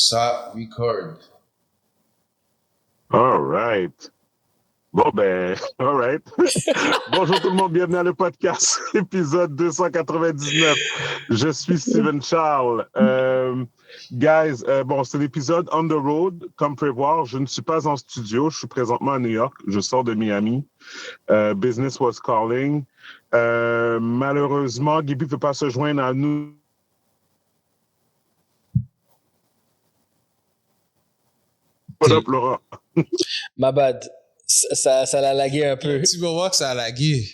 Ça record. All right. Bon, ben, all right. Bonjour tout le monde, bienvenue à le podcast, épisode 299. Je suis Steven Charles. Guys, bon, c'est l'épisode On the Road. Comme vous pouvez voir, je ne suis pas en studio, je suis présentement à New York, je sors de Miami. Business was calling. Malheureusement, Guibi ne peut pas se joindre à nous. What up, Laurent? Ma bad. Ça l'a lagué un peu. Tu vas voir que ça a lagué.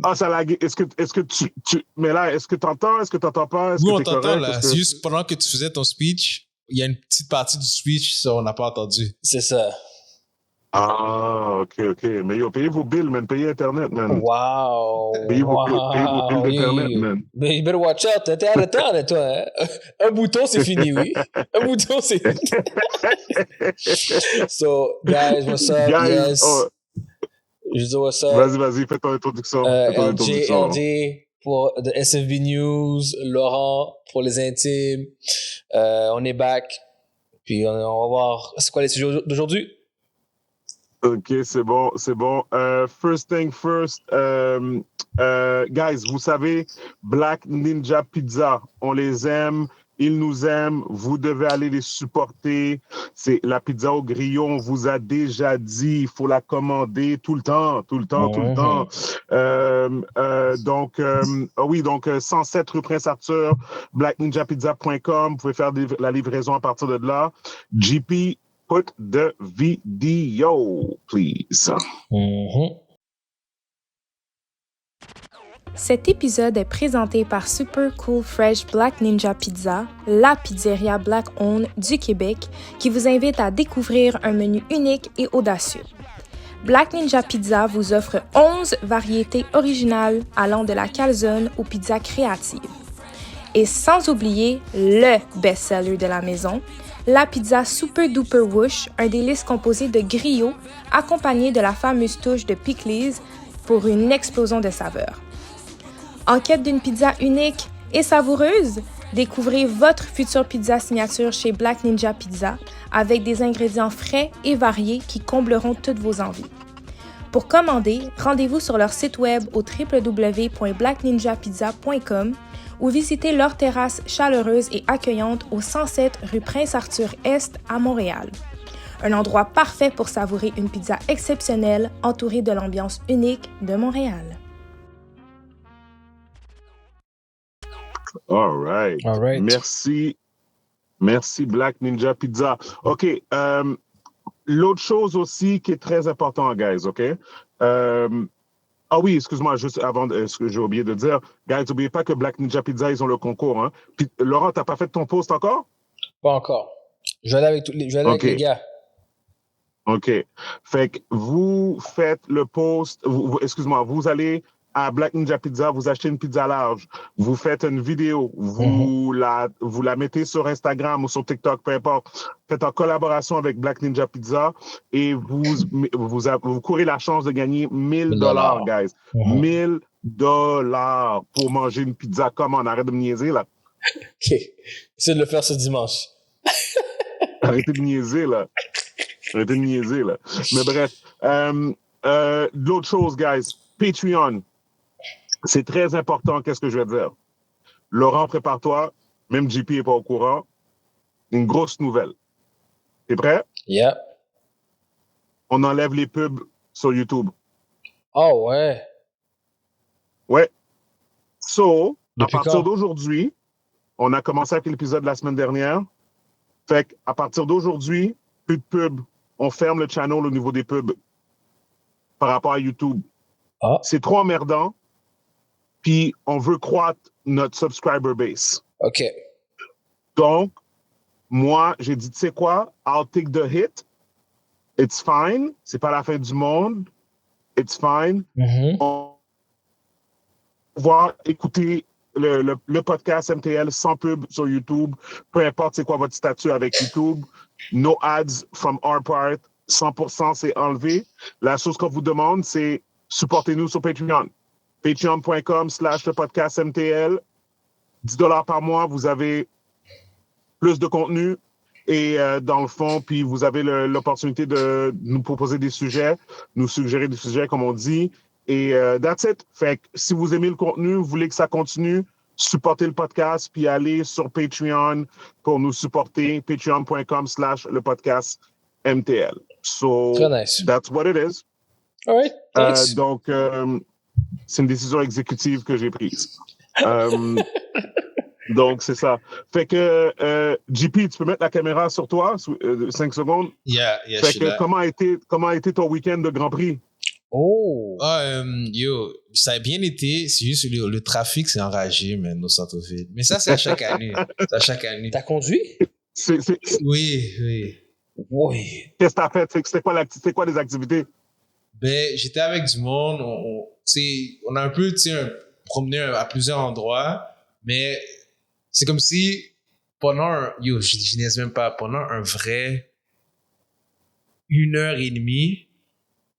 Ah, ça lagué. Est-ce que tu... Mais là, est-ce que tu entends? Est-ce que tu n'entends pas? Est-ce Oui, que on t'es t'entend correct? là. C'est juste pendant que tu faisais ton speech, il y a une petite partie du speech, ça, on n'a pas entendu. C'est ça. Ah, OK. Mais yo, payez vos bills, man. Payez Internet, man. Wow. Payez vos bills d'Internet, man. Mais you better watch out. T'es à retard, là, toi. Hein? Un bouton, c'est fini, oui. Un bouton, c'est fini. So, guys, what's up? Guys, Yes. oh, Je dis what's up. vas-y, fais ton introduction. LD pour the SFB News, Laurent pour les intimes. On est back. Puis on va voir c'est quoi les sujets d'aujourd'hui. OK, c'est bon. First thing first, guys, vous savez, Black Ninja Pizza, on les aime, ils nous aiment, vous devez aller les supporter. C'est la pizza au grillon, on vous a déjà dit, il faut la commander tout le temps. Donc, 107 rue Prince-Arthur, blackninjapizza.com, vous pouvez faire la livraison à partir de là. GP, put the video, please. Cet épisode est présenté par Super Cool Fresh Black Ninja Pizza, la pizzeria black owned du Québec, qui vous invite à découvrir un menu unique et audacieux. Black Ninja Pizza vous offre 11 variétés originales allant de la calzone aux pizzas créatives. Et sans oublier le best-seller de la maison, la pizza Super Duper Whoosh, un délice composé de griots accompagné de la fameuse touche de pickles pour une explosion de saveurs. En quête d'une pizza unique et savoureuse, découvrez votre future pizza signature chez Black Ninja Pizza avec des ingrédients frais et variés qui combleront toutes vos envies. Pour commander, rendez-vous sur leur site web au www.blackninjapizza.com ou visitez leur terrasse chaleureuse et accueillante au 107 rue Prince-Arthur-Est à Montréal. Un endroit parfait pour savourer une pizza exceptionnelle entourée de l'ambiance unique de Montréal. All right. Merci Black Ninja Pizza. OK. L'autre chose aussi qui est très important, guys, OK? Ah oui, excuse-moi, juste avant ce que j'ai oublié de dire. Guys, n'oubliez pas que Black Ninja Pizza, ils ont le concours. Hein? Puis, Laurent, t'as pas fait ton post encore? Pas encore. Je vais aller avec les gars. OK. Fait que vous faites le post, vous allez à Black Ninja Pizza, vous achetez une pizza large, vous faites une vidéo, vous la mettez sur Instagram ou sur TikTok, peu importe. Faites en collaboration avec Black Ninja Pizza et vous courez la chance de gagner $1,000, guys. $1,000 pour manger une pizza. Comment? On arrête de me niaiser, là. OK. Essaye de le faire ce dimanche. Arrêtez de niaiser, là. Mais bref. L'autre chose, guys, Patreon. C'est très important, qu'est-ce que je vais dire. Laurent, prépare-toi. Même JP n'est pas au courant. Une grosse nouvelle. T'es prêt? Yeah. On enlève les pubs sur YouTube. Oh, ouais. Ouais. So, Depuis à partir quand? d'aujourd'hui, on a commencé avec l'épisode de la semaine dernière. Fait qu'à partir d'aujourd'hui, plus de pubs. On ferme le channel au niveau des pubs par rapport à YouTube. Ah. C'est trop emmerdant. Puis, on veut croître notre subscriber base. OK. Donc, moi, j'ai dit, tu sais quoi? I'll take the hit. It's fine. C'est pas la fin du monde. It's fine. On va écouter le podcast MTL sans pub sur YouTube. Peu importe c'est quoi votre statut avec YouTube. No ads from our part. 100% c'est enlevé. La chose qu'on vous demande, c'est supportez-nous sur Patreon. Patreon.com/le podcast MTL. $10 par mois, vous avez plus de contenu et dans le fond, puis vous avez l'opportunité de nous proposer des sujets, nous suggérer des sujets, comme on dit. Et that's it. Fait que si vous aimez le contenu, vous voulez que ça continue, supportez le podcast, puis allez sur Patreon pour nous supporter, patreon.com/le podcast MTL. So, Très nice. that's what it is. All right, thanks. Donc, c'est une décision exécutive que j'ai prise. Donc, c'est ça. Fait que, JP, tu peux mettre la caméra sur toi, 5 secondes? Yeah, Fait je que, suis là. comment a été ton week-end de Grand Prix? Oh. Yo, ça a bien été. C'est juste le trafic, c'est enragé, man, au centre-ville. Mais ça, c'est à chaque année. C'est à chaque année. T'as conduit? Oui. Oui. Qu'est-ce que t'as fait? C'était quoi les activités? Ben, j'étais avec du monde. On a un peu, promené à plusieurs endroits, mais c'est comme si pendant je niaise même pas, pendant un vrai 1h30,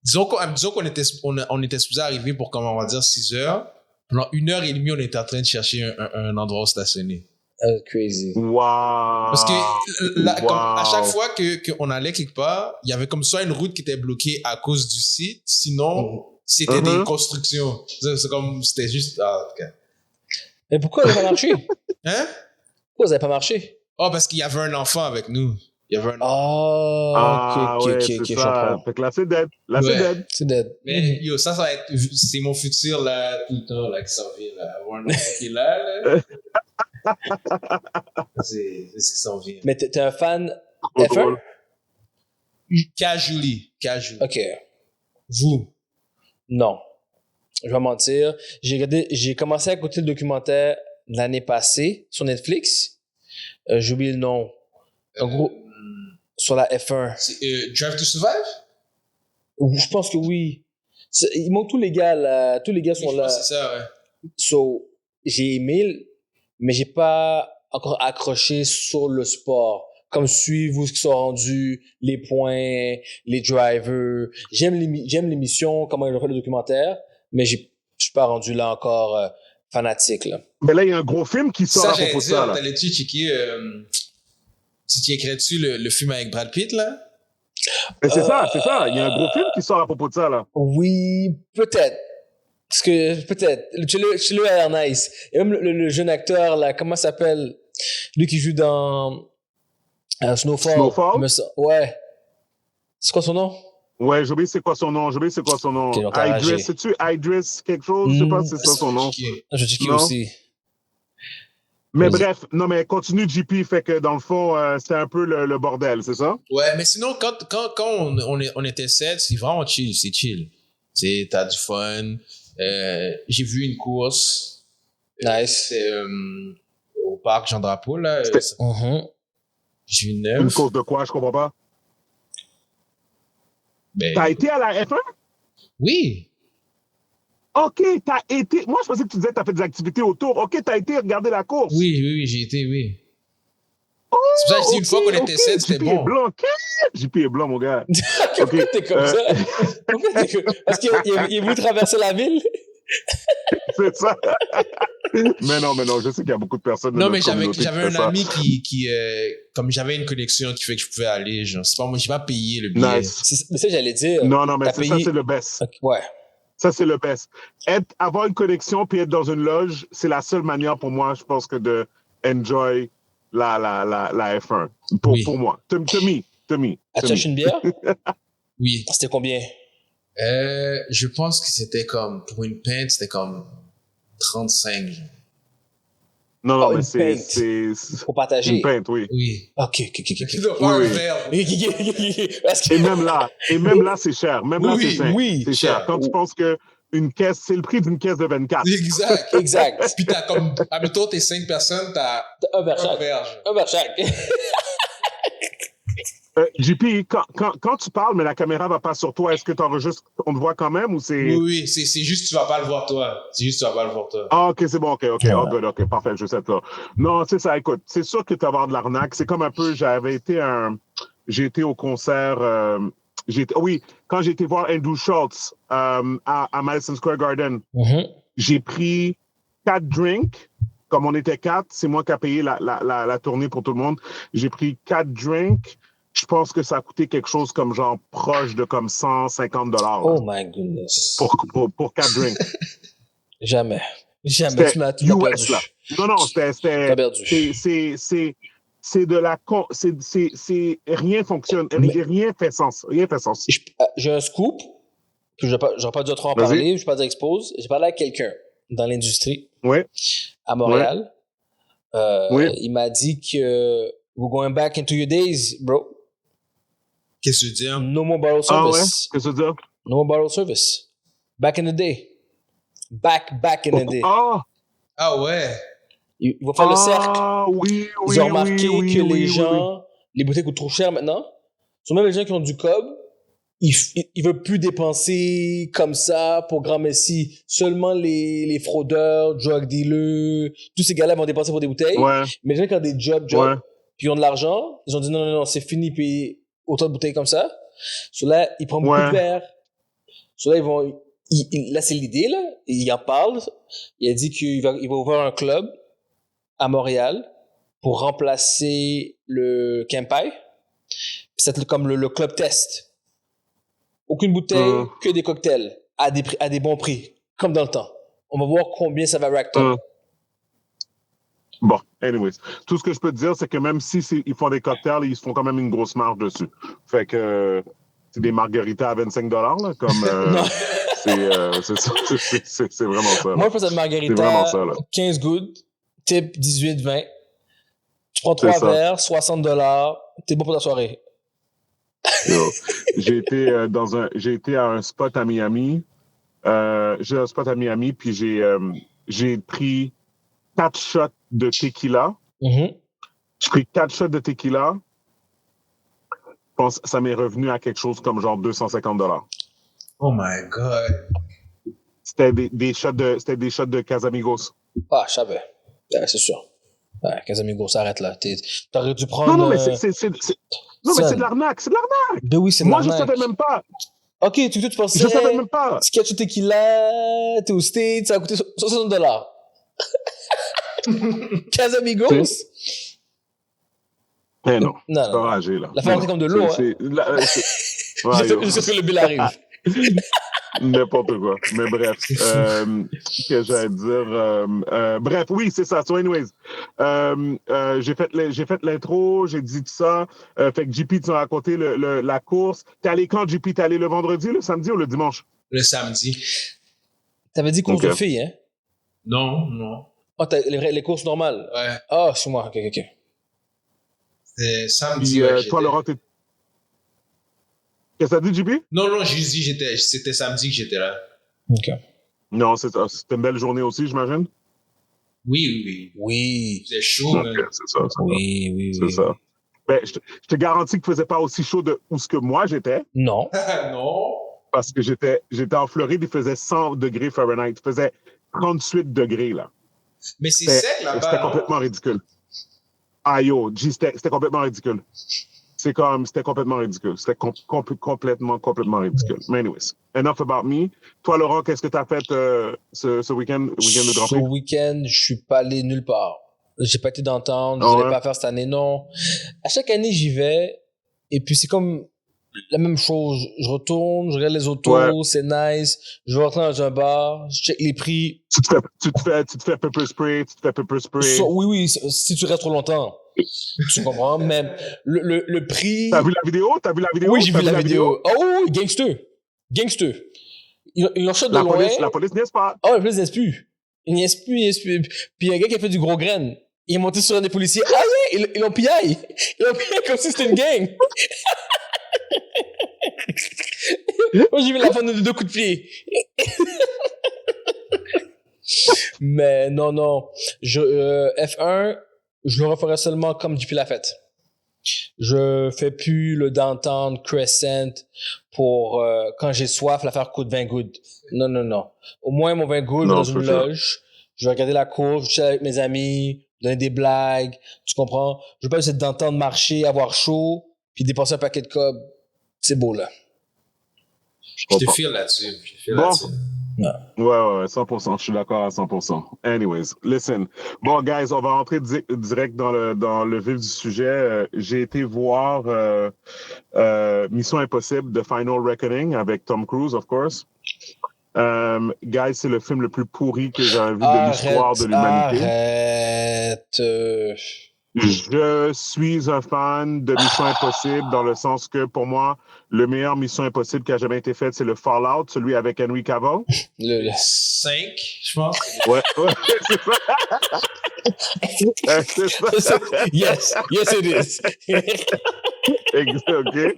disons qu'on était supposé arriver pour, comment on va dire, 6h. Pendant 1h30, on était en train de chercher un endroit où stationner. Crazy. Wow! Parce que comme à chaque fois qu'on allait quelque part, il y avait comme soit une route qui était bloquée à cause du site, sinon c'était des constructions. C'était juste... Ah, ok. Mais pourquoi vous n'avez pas marché? Hein? Pourquoi vous n'avez pas marché? Oh, parce qu'il y avait un enfant avec nous. Il y avait un enfant. Ok, c'est je ça. comprends. Fait que là, c'est dead. C'est dead. Mais yo, ça va être... C'est mon futur, là, tout le temps, là, qui s'en vient, là. Avoir un enfant qui est là. C'est ce qui s'en vient. Mais t'es un fan Trop F1? drôle. Casually. Ok. Vous? Non. Je vais mentir. J'ai commencé à écouter le documentaire l'année passée sur Netflix. J'ai oublié le nom. En gros, sur la F1. C'est, Drive to Survive? Je pense que oui. Il manque tous les gars là. Tous les gars sont Je là. pense que c'est ça, ouais. So, j'ai aimé, mais j'ai pas encore accroché sur le sport. Comme suivre où ils sont rendus, les points, les drivers. J'aime l'émission, comment ils ont fait le documentaire, mais je suis pas rendu là encore fanatique, là. Mais là, il y a un gros film qui sort Ça, à j'allais propos de ça. dire, Là. t'allais-tu checker... tu écris-tu le film avec Brad Pitt, là? Mais c'est ça. Il y a un gros film qui sort à propos de ça, là. Oui, peut-être. Parce que, peut-être. Chilo a l'air nice. Et même le jeune acteur, là, comment ça s'appelle? Lui qui joue dans Snowfall. Snowfall? Ouais. C'est quoi son nom? Ouais, j'ai oublié c'est quoi son nom. Ok, donc t'as Idris, ragé. sais-tu Idris quelque chose? Je sais pas si c'est ça son nom. Je vais checker Non. aussi. Mais Vas-y. bref, non, mais continue, JP. Fait que dans le fond, c'était un peu le bordel, c'est ça? Ouais, mais sinon, quand on était 7, c'est vraiment chill, c'est chill. T'as du fun. J'ai vu une course. Nice. C'est au parc Jean-Drapeau, là. Mhm. J'ai vu Une 9. course de quoi? Je comprends pas. Ben, T'as été à la F1? oui. OK, t'as été... Moi, je pensais que tu disais que t'as fait des activités autour. OK, t'as été regarder la course. Oui, j'ai été, oui. Oh, C'est pour ça que je dis, une fois qu'on était OK, 7, c'était JP est bon. blanc. JP est blanc, mon gars. Pourquoi Ok, t'es comme ça? Pourquoi t'es comme... Parce qu'il est voulu traverser la ville? C'est ça. mais non, je sais qu'il y a beaucoup de personnes de Non, notre mais communauté j'avais qui un fait ça. ami qui comme j'avais une connexion qui fait que je pouvais aller, genre, c'est pas moi, j'ai pas payé le billet. Nice. Mais ça, j'allais dire. Non, mais T'as ça, payé- c'est le best. Ok, ouais. Ça, c'est le best. Avoir une connexion puis être dans une loge, c'est la seule manière pour moi, je pense, que de enjoy la F1. Oui. Pour moi. To me. As-tu acheté une bière? Oui. C'était combien? Je pense que c'était comme, pour une pinte, c'était comme 35, genre. Non, Oh, mais une pinte. c'est Pour partager? une pinte, oui. Oui. Ok. Tu dois pas un Oui. verre. Parce que... Et même là, c'est cher. Même là, Oui, oui. c'est cher. cher. Quand tu penses que une caisse, c'est le prix d'une caisse de 24. Exact. Exact. Puis t'as comme, admettons, t'es 5 personnes, t'as Un verre un chaque. verre, genre. Un verre chaque. JP, quand tu parles, mais la caméra va pas sur toi, est-ce que tu enregistres, on te voit quand même ou c'est... Oui, c'est juste tu vas pas le voir toi. C'est juste tu vas pas le voir toi. Ah, OK, c'est bon, OK. Ouais. Oh, good, OK, parfait, je sais ça. Non, c'est ça, écoute, c'est sûr que tu vas avoir de l'arnaque. C'est comme un peu, j'ai été au concert, quand j'ai été voir Andrew Schultz à Madison Square Garden, Mhm. j'ai pris 4 drinks comme on était 4, c'est moi qui a payé la tournée pour tout le monde. J'ai pris 4 drinks. Je pense que ça a coûté quelque chose comme genre proche de comme $150. Oh my goodness. Pour 4 drinks. Jamais. C'était Tu m'as US, perdu. là. Non, T'as perdu. c'est de la rien fonctionne, rien fait sens. J'ai un scoop, que j'aurais pas dû trop en Vas-y. parler, je vais pas dire expose. J'ai parlé à quelqu'un dans l'industrie Ouais. à Montréal. Oui. Il m'a dit que we're going back into your days, bro. Qu'est-ce que tu veux dire? No more bottle Ah ouais? service. Qu'est-ce que tu veux dire? No more bottle service. Back in the day. Back in the day. Ah ouais. Ils vont faire le cercle. Oui, Ils ont remarqué que les gens, les bouteilles coûtent trop cher maintenant. Sont même les gens qui ont du cob, ils veulent plus dépenser comme ça pour Grand Messi. Seulement les fraudeurs, drug dealers, tous ces gars-là vont dépenser pour des bouteilles. Ouais. Mais les gens qui ont des jobs, Ouais. puis ils ont de l'argent, ils ont dit non, c'est fini, puis autant de bouteilles comme ça. Ceux-là, ils prennent beaucoup de verres. Ceux-là, ils vont... là, c'est l'idée, là. Il en parle. Il a dit qu'il va ouvrir un club à Montréal pour remplacer le Kempai. Puis c'est comme le club test. Aucune bouteille, que des cocktails à des bons prix, comme dans le temps. On va voir combien ça va rack up. Bon, anyways. Tout ce que je peux te dire, c'est que même si ils font des cocktails, ils se font quand même une grosse marge dessus. Fait que c'est des margaritas à $25, là, comme... c'est vraiment ça. Là. Moi, je fais cette margarita, 15 good, type 18-20. Tu prends 3 verres, $60, t'es bon pour ta soirée. J'ai été à un spot à Miami. Puis j'ai pris 4 shots de tequila. Mm-hmm. J'ai pris 4 shots de tequila. Je pense que ça m'est revenu à quelque chose comme genre $250. Oh my God. C'était des shots de Casamigos. Ah, je savais. Ouais, c'est sûr. Ouais, Casamigos, s'arrête là. T'aurais dû prendre... Non, mais c'est de l'arnaque. C'est de l'arnaque. Ben oui, c'est de l'arnaque. Moi, je savais même pas. OK, tu pensais... Je savais même pas. Si tu tequila, t'es au States, ça a coûté $60. Casamigos? Mais non. Non. C'est pas enragé, là. La faire rentrer comme de l'eau, hein. Jusqu'à ce que le bill arrive. N'importe quoi. Mais bref, que j'allais dire. Bref, oui, c'est ça. So, anyways, j'ai fait l'intro, j'ai dit tout ça. Fait que JP, tu m'as raconté la course. T'es allé quand, JP? T'es allé le vendredi, le samedi ou le dimanche? Le samedi. T'avais dit course de filles, hein? Non. Oh, les courses normales? Ouais. Ah, c'est moi. OK. C'est samedi. Puis, toi, Laurent, Qu'est-ce que ça dit, JP? Non, j'ai dit c'était samedi que j'étais là. OK. Non, c'était une belle journée aussi, j'imagine? Oui. Oui. C'était chaud, okay, c'est ça. Oui. C'est ça. Ben, je te garantis qu'il ne faisait pas aussi chaud où ce que moi j'étais. Non. Non. Parce que j'étais en Floride, il faisait 100 degrés Fahrenheit. Il faisait 38 degrés, là. Mais c'est sec là-bas, C'était complètement ridicule. Ah yo, c'était complètement ridicule. C'était complètement ridicule. C'était complètement ridicule. Mais anyways, enough about me. Toi, Laurent, qu'est-ce que tu as fait ce week-end de Grand Prix? Ce week-end, je suis pas allé nulle part. J'ai pas été d'entendre, je voulais pas faire cette année, non. À chaque année, j'y vais, et puis c'est comme la même chose. Je retourne, je regarde les autos, c'est nice. Je vais rentrer dans un bar, je check les prix. Tu te fais pepper spray. Oui, si tu restes trop longtemps. Tu comprends? Mais le prix... T'as vu la vidéo? Oui, j'ai vu la vidéo. Oh, gangster. Il en shot de loin. La police niaise pas. Oh, la police niaise plus. Il niaise plus. Puis il y a un gars qui a fait du gros graine. Il est monté sur un des policiers. Ah ouais, ils l'ont pillé. Ils l'ont pillé comme si c'était une gang. Moi, j'ai vu la fin de 2 coups de pied. Mais non. F1, je le referai seulement comme JP l'a fait. Je fais plus le downtown Crescent pour quand j'ai soif, la faire coûte 20 good. Non. Au moins, mon 20 good, dans une loge. Je vais regarder la course, je suis avec mes amis, donner des blagues. Tu comprends? Je veux pas essayer d'entendre marcher, avoir chaud, puis dépenser un paquet de cob. C'est beau, là. Je te file là-dessus. Ouais, 100%. Je suis d'accord à 100%. Anyways, listen. Bon, guys, on va rentrer direct dans le vif du sujet. J'ai été voir Mission Impossible The Final Reckoning avec Tom Cruise, of course. Guys, c'est le film le plus pourri que j'ai vu de l'histoire de l'humanité. Arrête. Je suis un fan de Mission Impossible dans le sens que, pour moi, le meilleur Mission Impossible qui a jamais été fait, c'est le Fallout, celui avec Henry Cavill. Le 5, je pense. Ouais, c'est ça. Yes, it is. OK.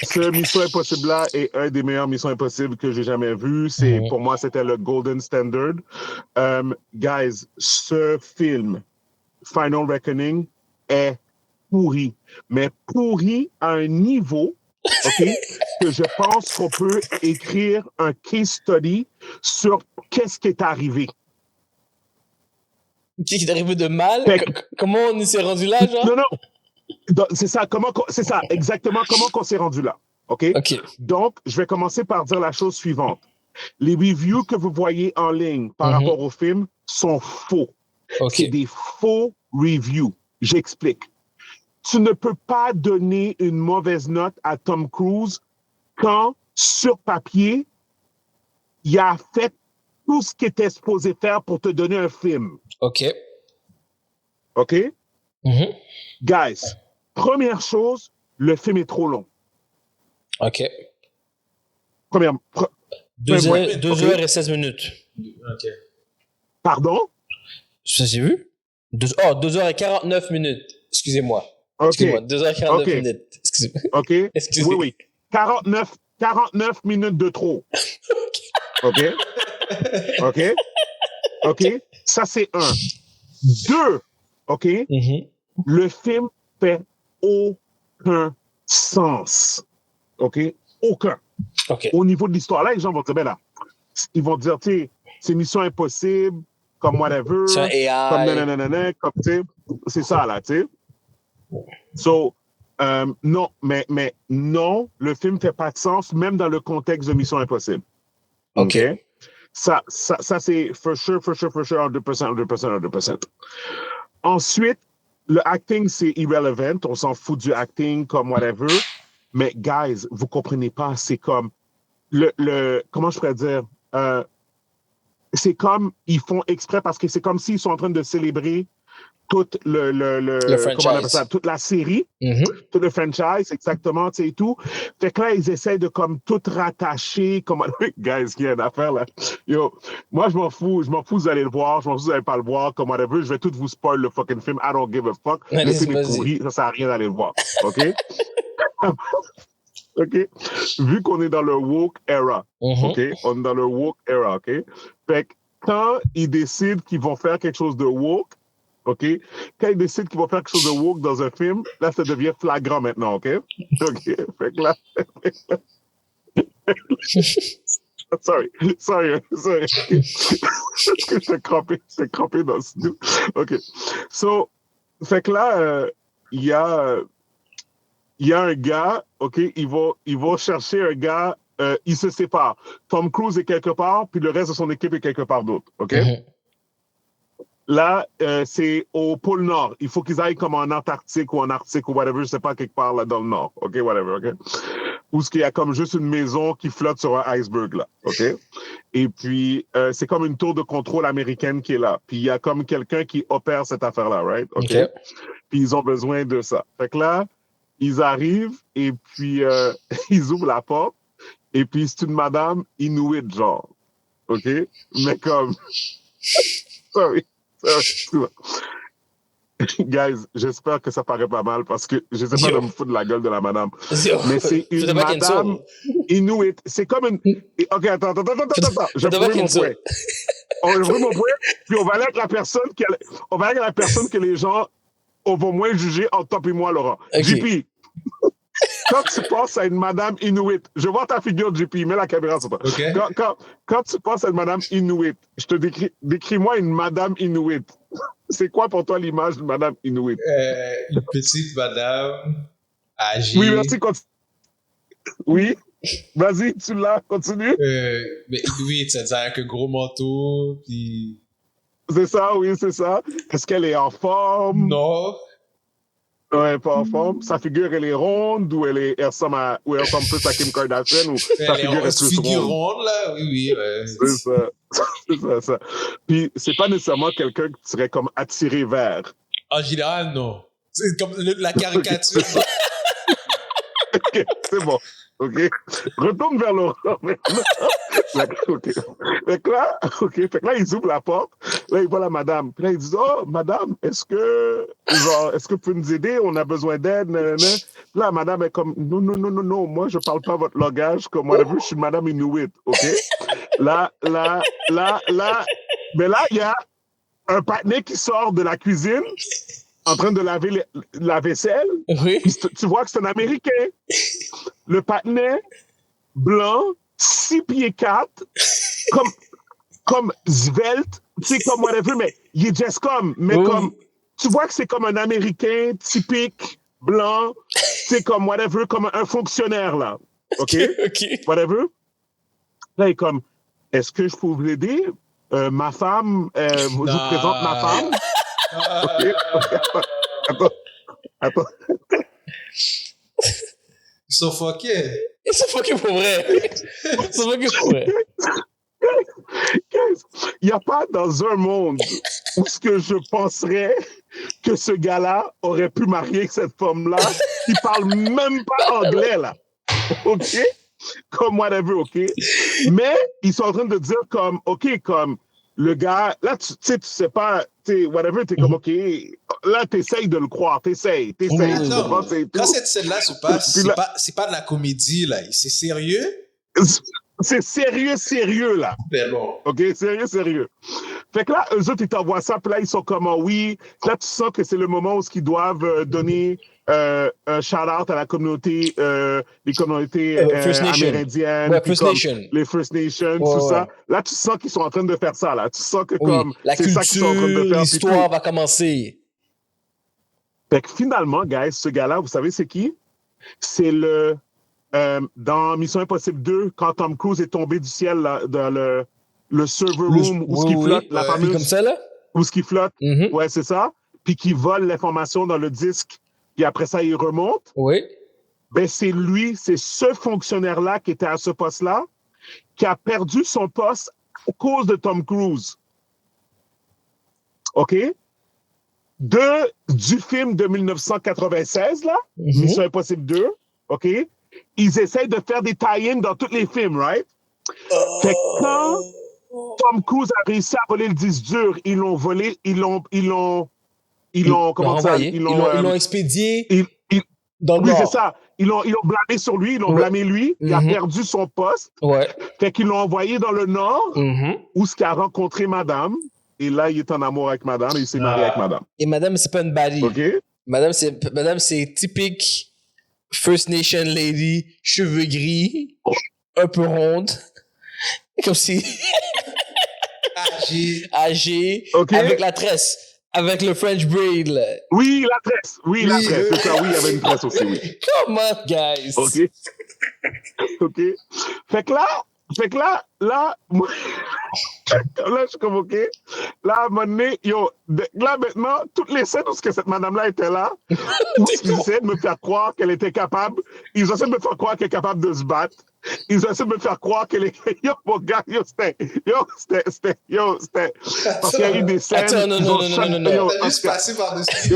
Ce Mission Impossible-là est un des meilleurs Missions Impossibles que j'ai jamais vu. Pour moi, c'était le golden standard. Guys, ce film, Final Reckoning, est pourri. Mais pourri à un niveau, OK, que je pense qu'on peut écrire un case study sur qu'est-ce qui est arrivé. Qu'est-ce qui est arrivé de mal? Comment on s'est rendu là, genre? Non. C'est ça, exactement comment qu'on s'est rendu là. OK? Donc, je vais commencer par dire la chose suivante. Les reviews que vous voyez en ligne par rapport au film sont faux. C'est des faux reviews. J'explique. Tu ne peux pas donner une mauvaise note à Tom Cruise quand, sur papier, il a fait tout ce qu'il était supposé faire pour te donner un film. OK? Guys, première chose, le film est trop long. OK. 2 heures et 16 minutes. OK. Pardon? Ça, j'ai vu? 2 heures et 49 minutes. Excusez-moi. Excusez-moi, 2 heures et 49 minutes. Excusez-moi. OK? Excusez. Oui. 49 minutes de trop. OK? Ça, c'est 1. 2, OK? Le film fait aucun sens. OK? Aucun. Au niveau de l'histoire, là, les gens vont dire, ben là, ils vont dire, tu sais, c'est Mission Impossible, comme whatever. C'est un AI. Comme nanana, comme, tu sais, c'est ça, là, tu sais. So, non, mais non, le film fait pas de sens, même dans le contexte de Mission Impossible. OK? Ça c'est for sure, 100%. Ensuite, le acting, c'est irrelevant. On s'en fout du acting, comme whatever. Mais, guys, vous comprenez pas, c'est comme comment je pourrais dire? C'est comme, ils font exprès parce que c'est comme s'ils sont en train de célébrer toute le franchise. Comment on appelle ça? Toute la série, tout le franchise, exactement, tu sais, et tout. Fait que là, ils essaient de comme tout rattacher, comme, guys, il y a une affaire, là. Yo, moi, je m'en fous, vous allez le voir, je m'en fous, vous allez pas le voir, comme whatever, je vais tout vous spoil le fucking film, I don't give a fuck. Le film est pourri, ça sert à rien d'aller le voir, OK? OK? Vu qu'on est dans le woke era, OK? On est dans le woke era, OK? Fait que quand ils décident qu'ils vont faire quelque chose de woke, OK? Quand ils décident qu'ils vont faire quelque chose de woke dans un film, là, ça devient flagrant maintenant, OK? OK? Fait que là... Sorry. J'étais crampé dans ce studio. OK. So, fait que là, il y a un gars, OK? Ils vont chercher un gars, ils se séparent. Tom Cruise est quelque part, puis le reste de son équipe est quelque part d'autre, OK? Là, c'est au pôle Nord. Il faut qu'ils aillent comme en Antarctique ou en Arctique ou whatever, je sais pas, quelque part là dans le Nord. OK, whatever, OK? Où il y a comme juste une maison qui flotte sur un iceberg, là. OK? Et puis, c'est comme une tour de contrôle américaine qui est là. Puis, il y a comme quelqu'un qui opère cette affaire-là, right? OK? Puis, ils ont besoin de ça. Fait que là, ils arrivent et puis, ils ouvrent la porte. Et puis, c'est une madame inuit, genre. OK? Mais comme... Sorry. Guys, j'espère que ça paraît pas mal parce que je sais pas de me foutre de la gueule de la madame. Mais c'est une madame inuit. C'est comme une... OK, attends. Je vais brûler mon point. On va brûler mon point, puis on va aller avec la personne que les gens vont moins juger entre toi et moi, Laurent. JP, quand tu penses à une madame inuit, je vois ta figure, JP, mets la caméra sur toi. Okay. Quand tu penses à une madame inuit, je te décris-moi une madame inuit. C'est quoi pour toi l'image d'une madame inuit? Une petite madame âgée. Oui, merci. Oui. Vas-y, tu l'as, continue. Mais oui, c'est-à-dire avec un gros manteau, puis... C'est ça, oui, c'est ça. Est-ce qu'elle est en forme? Non. Ouais, pas en forme. Sa figure, elle est ronde ou elle ressemble plus à Kim Kardashian ou sa figure est plus figure ronde? ronde, là, oui, ouais. C'est ça. C'est ça. Puis, c'est pas nécessairement quelqu'un que tu serais comme attiré vers. En général, non. C'est comme la caricature. OK, c'est bon. OK. Retourne vers Laura maintenant. OK. Fait que là, ils ouvrent la porte. Là, ils voient la madame. Puis là, ils disent, oh, madame, est-ce que vous pouvez nous aider? On a besoin d'aide. Nanana. Puis là, la madame est comme, non. Moi, je parle pas votre langage. Comme whatever, je suis madame Inuit. OK? Là. Mais là, il y a un partenaire qui sort de la cuisine en train de laver la vaisselle. Oui. Puis tu vois que c'est un Américain. Le partenaire blanc, 6 pieds 4, comme svelte, tu sais, comme whatever, mais il est just comme, tu vois que c'est comme un Américain typique, blanc, tu sais, comme whatever, comme un fonctionnaire, là. OK? Whatever. Là, il est comme, est-ce que je peux vous aider? Ma femme, je vous présente ma femme. OK. Attends. Ils sont fuckés. Ils sont fuckés pour vrai. Il n'y a pas dans un monde où ce que je penserais que ce gars-là aurait pu marier avec cette femme-là qui parle même pas anglais, là. OK? Comme whatever, OK? Mais ils sont en train de dire comme, OK, comme le gars, là, tu sais pas, whatever, t'es comme, OK, là, t'essayes de le croire, t'essayes. Quand cette scène-là se passe, c'est pas de la comédie, là. C'est sérieux. C'est sérieux, là. C'est bon. OK, sérieux. Fait que là, eux autres, ils t'envoient ça, puis là, ils sont comme, oui. Là, tu sens que c'est le moment où ils doivent donner un shout-out à la communauté, les communautés amérindiennes. Ouais, First Nation. Les First Nations, tout ça. Là, tu sens qu'ils sont en train de faire ça, là. Tu sens que comme, la c'est ça qu'ils sont en train de culture, faire. l'histoire va commencer. Fait que finalement, guys, ce gars-là, vous savez, c'est qui? C'est dans Mission Impossible 2, quand Tom Cruise est tombé du ciel, là, dans le server room où il flotte, la fameuse... Comme ça, là? Où ce qui flotte, ouais, c'est ça. Puis qui vole l'information dans le disque, puis après ça, il remonte. Oui. Ben, c'est lui, c'est ce fonctionnaire-là qui était à ce poste-là, qui a perdu son poste à cause de Tom Cruise. OK? Du film de 1996, là, Mission Impossible 2, OK? Ils essayent de faire des tie-ins dans tous les films, right? Fait que quand Tom Cruise a réussi à voler le disque dur, ils l'ont volé, ils l'ont expédié dans le oui, nord. c'est ça. Ils l'ont blâmé sur lui, ils l'ont blâmé lui. Il a perdu son poste. Ouais. Fait qu'ils l'ont envoyé dans le nord, où il a rencontré madame. Et là, il est en amour avec madame et il s'est marié avec madame. Et madame, c'est pas une baddie. OK? Madame, c'est typique First Nation lady, cheveux gris, un peu ronde. Comme si... âgée, okay. Avec la tresse, avec le French braid, là. Oui, la tresse, c'est ça, oui, il y avait une tresse aussi, oui. Come on, guys! OK. Fait que là, moi, là, je suis comme, OK. Là, à un moment donné, là, maintenant, toutes les scènes où cette madame-là était là, où ils essaient de me faire croire qu'elle était capable, ils essaient de me faire croire qu'elle est capable de se battre. Ils essaient de me faire croire qu'elle est... Yo, mon gars, c'était... Parce qu'il y a eu des scènes... Attends, non. T'as juste passé par-dessus.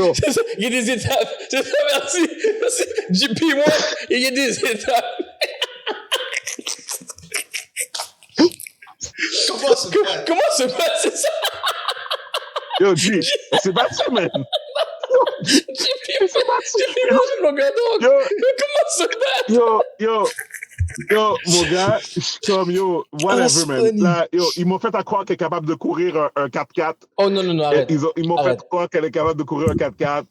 Il y a des étapes. C'est ça, merci. JP, moi, il y a des étapes. Comment se passe ça? Yo, G, c'est battu, man. JP, mon gars, donc. Comment se passe? Yo, mon gars, je suis comme, whatever, man. Là, ils m'ont fait croire qu'elle est capable de courir un 4x4. Oh, non, arrête. Ils m'ont fait croire qu'elle est capable de courir un 4x4.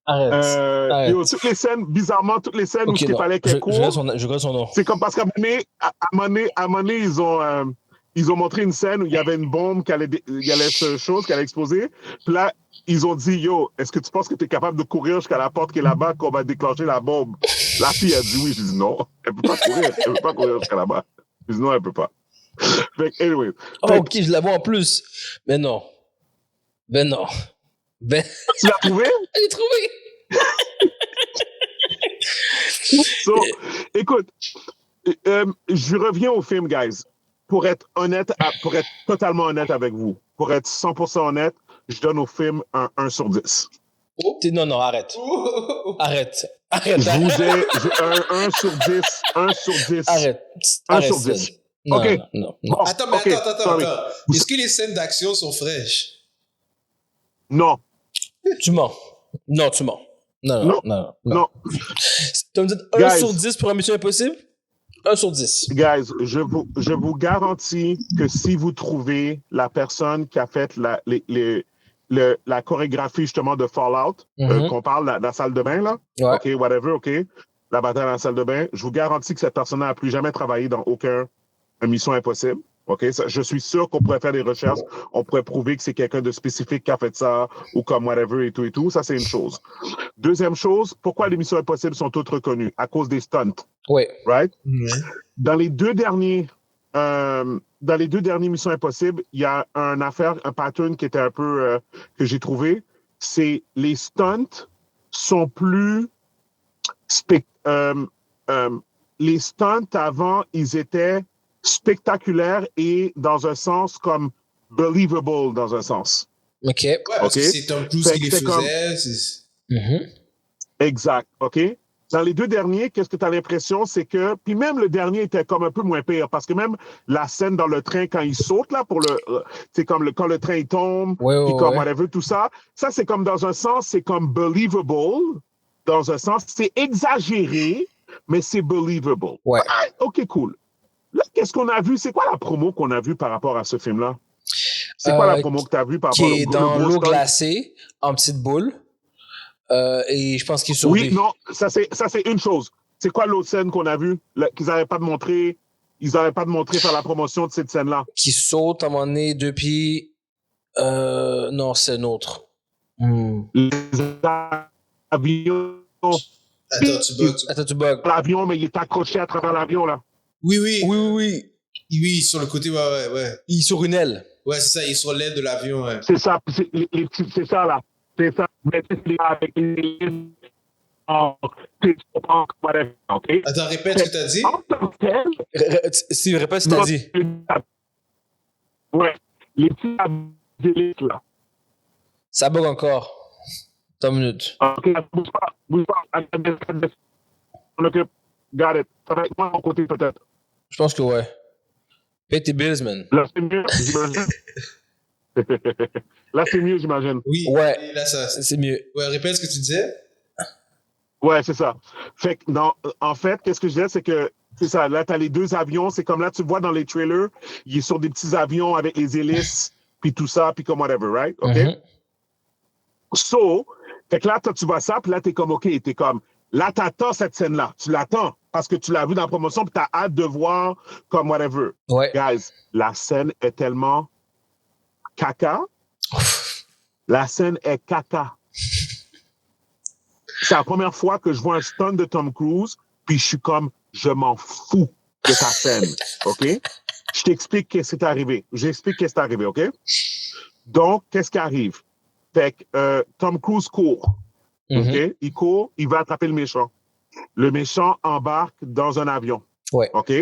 Arrête. Toutes les scènes, bizarrement, où il fallait qu'elle court. Je connais son nom. C'est comme parce qu'à un moment donné, ils ont montré une scène où il y avait une bombe qui allait exploser. Puis là, ils ont dit, est-ce que tu penses que tu es capable de courir jusqu'à la porte qui est là-bas qu'on va déclencher la bombe? La fille a dit oui, j'ai dit non. Elle peut pas courir jusqu'à là-bas. J'ai dit non, elle peut pas. Fait que, anyway. Ok, je la vois en plus. Mais non. Ben non. Ben, Tu l'as trouvé? j'ai trouvé. So, écoute, je reviens au film, guys. Pour être totalement honnête avec vous, pour être 100% honnête, je donne au film un 1 sur 10. Non, arrête. Arrête. Je vous ai un 1 sur 10, 1 sur 10. Arrête. 1 sur 10. Non, OK. non. Bon, Attends, mais OK, attends. sorry. Est-ce que les scènes d'action sont fraîches? Non. Tu mens. Non, tu mens. Non. Tu me dis 1 Guys. sur 10 pour un Mission Impossible? 1 sur 10. Guys, je vous garantis que si vous trouvez la personne qui a fait la chorégraphie justement de Fallout, qu'on parle, la salle de bain, là, Ouais. OK, whatever, OK, la bataille dans la salle de bain, je vous garantis que cette personne n'a plus jamais travaillé dans aucun Mission Impossible. OK, je suis sûr qu'on pourrait faire des recherches, on pourrait prouver que c'est quelqu'un de spécifique qui a fait ça, ou comme whatever et tout. Ça, c'est une chose. Deuxième chose, pourquoi les Missions Impossibles sont toutes reconnues? À cause des stunts. Oui. Right? Ouais. Dans les deux derniers Missions Impossibles, il y a un pattern qui était un peu que j'ai trouvé. C'est les stunts sont plus les stunts avant, ils étaient spectaculaires et dans un sens comme believable dans un sens. OK. Ouais, parce Ok. que c'est Tom Cruise Fait qui que les c'est comme- faisait. c'est- Mhm. Exact, OK? Dans les deux derniers, qu'est-ce que tu as l'impression, c'est que... Puis même le dernier était comme un peu moins pire, parce que même la scène dans le train, quand il saute, là, c'est comme quand le train il tombe, Ouais, puis ouais, comme ouais. whatever, tout ça, ça, c'est comme dans un sens, c'est comme believable, dans un sens, c'est exagéré, mais c'est believable. Ouais. Ah, OK, cool. Là, qu'est-ce qu'on a vu? C'est quoi la promo qu'on a vue par rapport à ce film-là? C'est quoi la promo que tu as vue par rapport Qui est le dans gros l'eau stunt? glacée, en petite boule. Et je pense qu'il est sur Oui, des... non, ça c'est une chose. C'est quoi l'autre scène qu'on a vue qu'ils n'avaient pas de montrer? Ils n'avaient pas de montrer faire la promotion de cette scène-là. Qui saute à un moment donné depuis... non, c'est un autre. Les avions. Attends, tu bugs. L'avion, mais il est accroché à travers l'avion, là. Oui. Oui. Sur le côté, ouais. Il est sur une aile. Ouais, c'est ça, il est sur l'aile de l'avion, ouais. C'est ça, c'est ça, là. C'est ça. Mais c'est avec les whatever, OK? Attends, répète ce que t'as dit. En tant que tel, Si, répète ce que t'as dit. Ouais, les petits avions, là. Ça bug encore. Attends une minute. OK, bouge pas. On occupe. Got it. Ça va être moi, de mon côté, peut-être. Je pense que ouais. Paye tes bills, man. Là, c'est mieux, j'imagine. Là, c'est mieux, j'imagine. Oui, Ouais. oui, là, ça. C'est mieux. Ouais, répète ce que tu disais. Ouais, c'est ça. Fait que, en fait, qu'est-ce que je disais, c'est que, c'est ça, là, t'as les deux avions, c'est comme là, tu vois dans les trailers, il est sur des petits avions avec les hélices, puis tout ça, puis comme whatever, right? OK? Mhm. So, fait que là, toi, tu vois ça, puis là, t'es comme, OK, t'es comme, là, t'attends cette scène-là. Tu l'attends, parce que tu l'as vu dans la promotion, puis t'as hâte de voir comme whatever. Ouais. Guys, la scène est tellement caca. La scène est caca. C'est la première fois que je vois un stunt de Tom Cruise, puis je suis comme, je m'en fous de ta scène, OK? Je t'explique qu'est-ce qui est arrivé. J'explique qu'est-ce qui est arrivé, OK? Donc, qu'est-ce qui arrive? Fait que Tom Cruise court, Mhm. OK? Il court, il va attraper le méchant. Le méchant embarque dans un avion, Ouais. OK?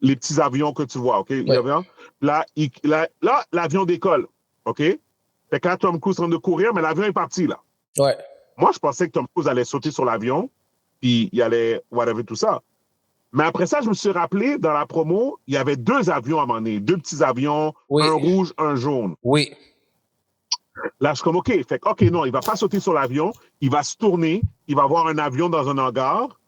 Les petits avions que tu vois, OK? L'avion. Là, l'avion décolle, OK? Fait que là, Tom Cruise est en train de courir, mais l'avion est parti, là. Ouais. Moi, je pensais que Tom Cruise allait sauter sur l'avion, puis il allait, whatever, tout ça. Mais après ça, je me suis rappelé, dans la promo, il y avait deux avions à un moment donné, deux petits avions, Oui. un rouge, un jaune. Oui. Là, je suis comme, OK. Fait que, OK, non, il va pas sauter sur l'avion, il va se tourner, il va voir un avion dans un hangar,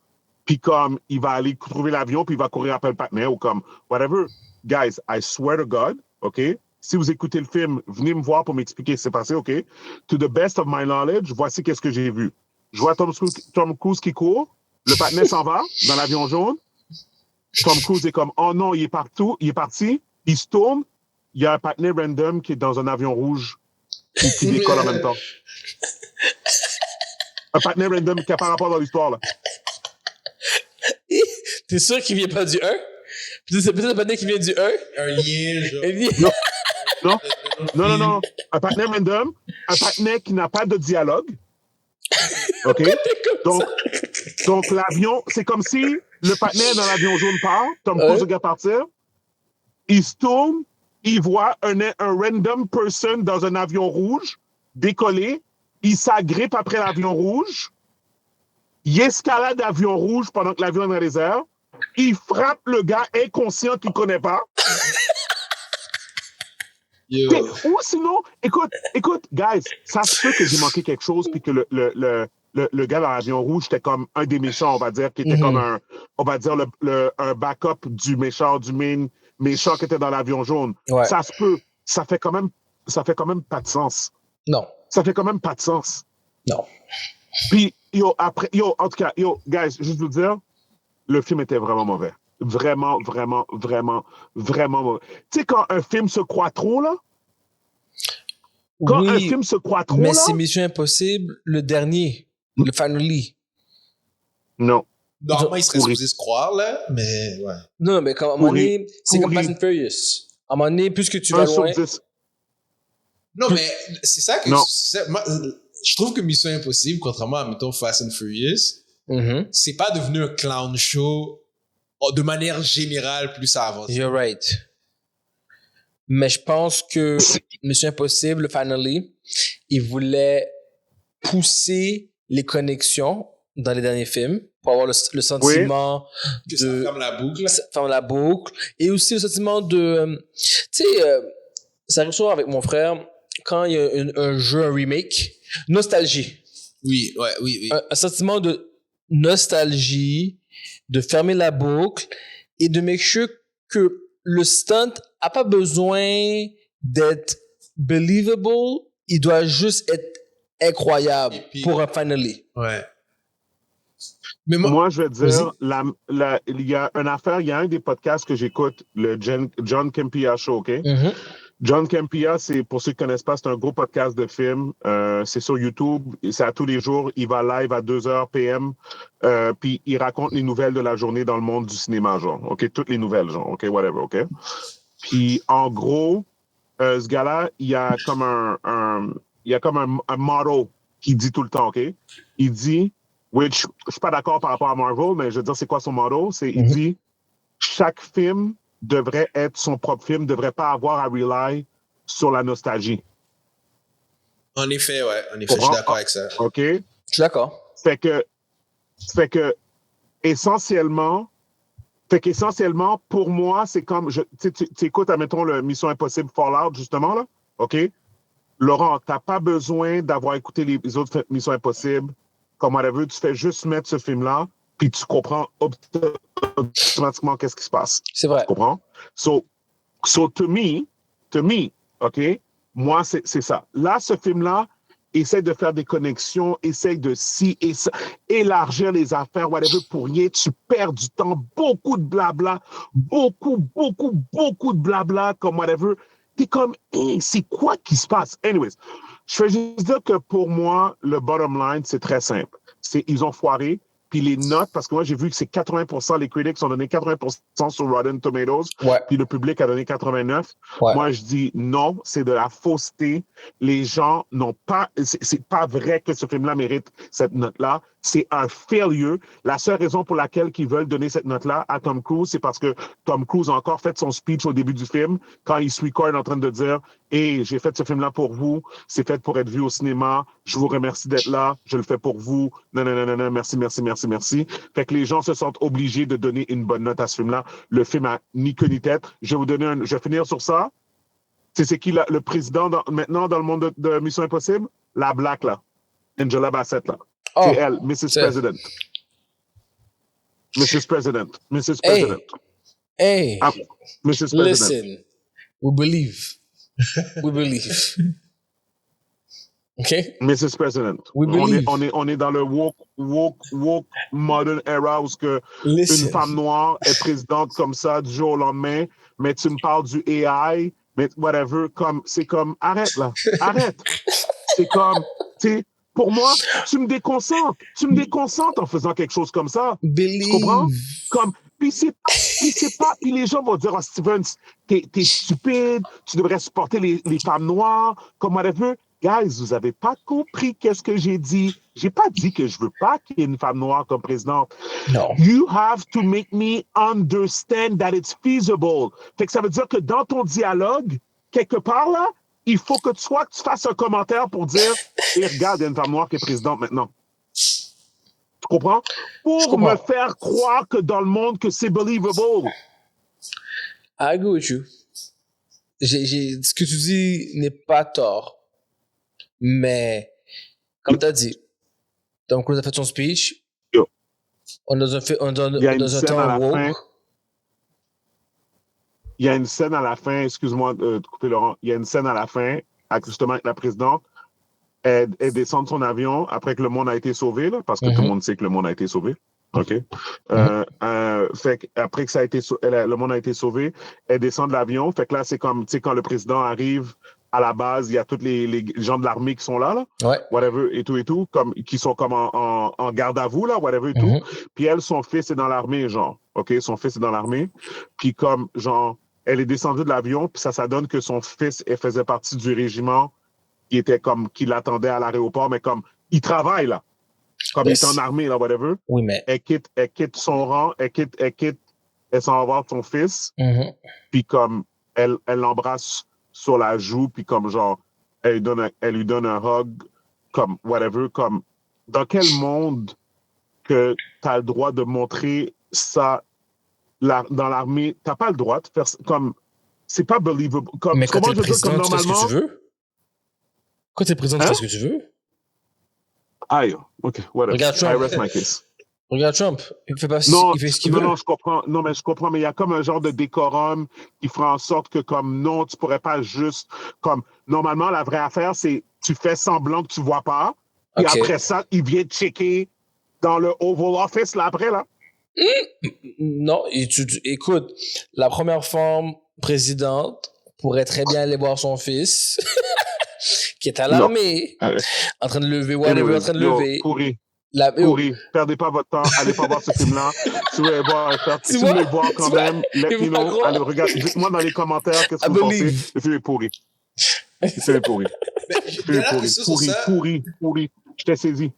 puis comme, il va aller trouver l'avion, puis il va courir après le partenaire, ou comme, whatever. Guys, I swear to God, OK? Si vous écoutez le film, venez me voir pour m'expliquer ce qui s'est passé, OK? To the best of my knowledge, voici qu'est-ce que j'ai vu. Je vois Tom Cruise qui court, le partenaire s'en va dans l'avion jaune. Tom Cruise est comme, oh non, il est partout, il est parti, il se tourne, il y a un partenaire random qui est dans un avion rouge qui décolle en même temps. Un partenaire random qui n'a pas rapport dans l'histoire, là. T'es sûr qu'il vient pas du 1? C'est peut-être un patinet qui vient du 1? Un lien, genre. Un lien. Non. Non. Un partenaire random, un partenaire qui n'a pas de dialogue. OK? Donc, l'avion, c'est comme si le partenaire dans l'avion jaune part, Tom Cruise regarde partir, il se tourne, il voit un random person dans un avion rouge décoller, il s'agrippe après l'avion rouge, il escalade l'avion rouge pendant que l'avion est dans les airs, il frappe le gars inconscient qu'il ne connaît pas. Ou sinon, écoute, guys, ça se peut que j'ai manqué quelque chose puis que le gars dans l'avion rouge était comme un des méchants, on va dire, qui était comme un backup du méchant, du main méchant qui était dans l'avion jaune. Ouais. Ça se peut. Ça fait quand même pas de sens. Non. Ça fait quand même pas de sens. Non. Puis, en tout cas, guys, juste vous dire, le film était vraiment mauvais. Vraiment mauvais. Tu sais, quand un film se croit trop, là? Quand un film se croit trop, mais là? c'est Mission Impossible, le dernier, le Finally. Non. Normalement, il serait supposé se croire, là, mais ouais. Non, mais à un moment donné, c'est comme Fast and Furious. À un moment donné, plus que tu vas loin... Non, mais c'est ça que... Non. Moi, je trouve que Mission Impossible, contrairement à, mettons, Fast and Furious, c'est pas devenu un clown show de manière générale plus ça avance. You're right. Mais je pense que Mission Impossible, Finally, il voulait pousser les connexions dans les derniers films pour avoir le sentiment que ça ferme la boucle. Ça ferme la boucle. Et aussi le sentiment de... tu sais, ça arrive souvent avec mon frère, quand il y a un jeu, un remake, nostalgie. Oui. Un sentiment de nostalgie, de fermer la boucle et de make sure que le stunt a pas besoin d'être believable, il doit juste être incroyable pour un finally. Ouais. Mais moi, je vais te dire, il y a une affaire, il y a un des podcasts que j'écoute, le John Campea Show, OK? John Campea, c'est, pour ceux qui ne connaissent pas, c'est un gros podcast de films. C'est sur YouTube. C'est à tous les jours. Il va live à 2h PM. Puis il raconte les nouvelles de la journée dans le monde du cinéma, genre. OK? Toutes les nouvelles, genre. OK? Whatever, OK? Puis en gros, ce gars-là, il y a comme un motto qu'il dit tout le temps, OK? Il dit, which, je suis pas d'accord par rapport à Marvel, mais je veux dire, c'est quoi son motto? Il dit, chaque film devrait être son propre film, devrait pas avoir à rely sur la nostalgie. En effet, je suis d'accord avec ça. OK? Je suis d'accord. Fait que essentiellement, pour moi, c'est comme, tu écoutes, admettons, le Mission Impossible Fallout, justement, là, OK? Laurent, t'as pas besoin d'avoir écouté les autres Missions Impossibles, comme whatever, tu fais juste mettre ce film-là, puis tu comprends automatiquement qu'est-ce qui se passe. C'est vrai. Tu comprends? So to me, OK, moi, c'est ça. Là, ce film-là essaie de faire des connexions, essaie de élargir les affaires, whatever, pour rien. Tu perds du temps, beaucoup de blabla, beaucoup de blabla, comme whatever. T'es comme, hey, c'est quoi qui se passe? Anyways, je vais juste dire que pour moi, le bottom line, c'est très simple. Ils ont foiré. Puis les notes, parce que moi, j'ai vu que c'est 80%, les critics ont donné 80% sur Rotten Tomatoes, puis le public a donné 89%. Ouais. Moi, je dis non, c'est de la fausseté. Les gens n'ont pas... C'est pas vrai que ce film-là mérite cette note-là. C'est un failure. La seule raison pour laquelle ils veulent donner cette note-là à Tom Cruise, c'est parce que Tom Cruise a encore fait son speech au début du film, quand il se record en train de dire « Hey, j'ai fait ce film-là pour vous. C'est fait pour être vu au cinéma. Je vous remercie d'être là. Je le fais pour vous. Non, merci. » Fait que les gens se sentent obligés de donner une bonne note à ce film-là. Le film a ni queue ni tête. Je vais finir sur ça. C'est qui le président maintenant dans le monde de Mission Impossible? La Black, là. Angela Bassett, là. Oh, c'est elle, Mrs. President. Mrs. President. Hey. Mrs. President. Listen. We believe. OK? Mrs. President. We believe. On est dans le woke modern era où une femme noire est présidente comme ça du jour au lendemain, mais tu me parles du AI, mais whatever, c'est comme, arrête là, arrête. C'est comme, tu sais, Pour moi, tu me déconcentres. Tu me déconcentres en faisant quelque chose comme ça. Tu comprends? Puis les gens vont dire, oh, Stevens, t'es stupide, tu devrais supporter les femmes noires, comme whatever. Guys, vous avez pas compris qu'est-ce que j'ai dit. J'ai pas dit que je veux pas qu'il y ait une femme noire comme présidente. Non. You have to make me understand that it's feasible. Fait que ça veut dire que dans ton dialogue, quelque part là, il faut que tu fasses un commentaire pour dire, et regarde, il y a une femme noire qui est présidente maintenant. Tu comprends? Pour me faire croire que dans le monde, que c'est believable. I agree with you. Ce que tu dis n'est pas tort. Mais, comme tu as dit, Tom Cruise a fait son speech. Yo. On est dans un temps woke. Il y a une scène à la fin, excuse-moi de couper Laurent, il y a une scène à la fin, justement avec la présidente. Elle descend de son avion après que le monde a été sauvé, là, parce que tout le monde sait que le monde a été sauvé. OK? Fait qu'après que le monde a été sauvé, elle descend de l'avion. Fait que là, c'est comme, tu sais, quand le président arrive à la base, il y a tous les gens de l'armée qui sont là, ouais. Whatever, et tout, comme, qui sont comme en garde à vous, là, whatever, et tout. Puis elle, son fils est dans l'armée, genre. OK? Son fils est dans l'armée. Puis comme, genre, elle est descendue de l'avion, puis ça donne que son fils, elle faisait partie du régiment qui l'attendait à l'aéroport, mais comme, il travaille, là. Comme il est en armée, là, whatever. Oui, mais. Elle quitte son rang, elle s'en va voir son fils, puis comme, elle l'embrasse sur la joue, puis comme, genre, elle lui donne un hug, comme, whatever, comme, dans quel monde que t'as le droit de montrer ça dans l'armée? T'as pas le droit de faire comme, c'est pas believable. Comme, mais quand comment t'es président, tu fais ce que tu veux? Quand t'es président, tu fais ce que tu veux? Aïe, OK, whatever. Regarde Trump. I rest my case. Regarde Trump. Il fait pas non, il fait ce qu'il veut. Non, je comprends. Non, mais je comprends. Mais il y a comme un genre de décorum qui fera en sorte que, comme, non, tu pourrais pas juste, comme, normalement, la vraie affaire, c'est, tu fais semblant que tu vois pas. Et après ça, il vient checker dans le Oval Office, là, après, là. Non, écoute, la première femme présidente pourrait très bien aller voir son fils, qui est à l'armée, en train de lever, whatever, en train de lever. Pourri. Perdez pas votre temps, allez pas voir ce film-là. Si vous voulez voir quand même, let me know. Allez, regarde, dites-moi dans les commentaires qu'est-ce que vous pensez. Le film est pourri. Le film est pourri. Le film est pourri. Je t'ai saisi.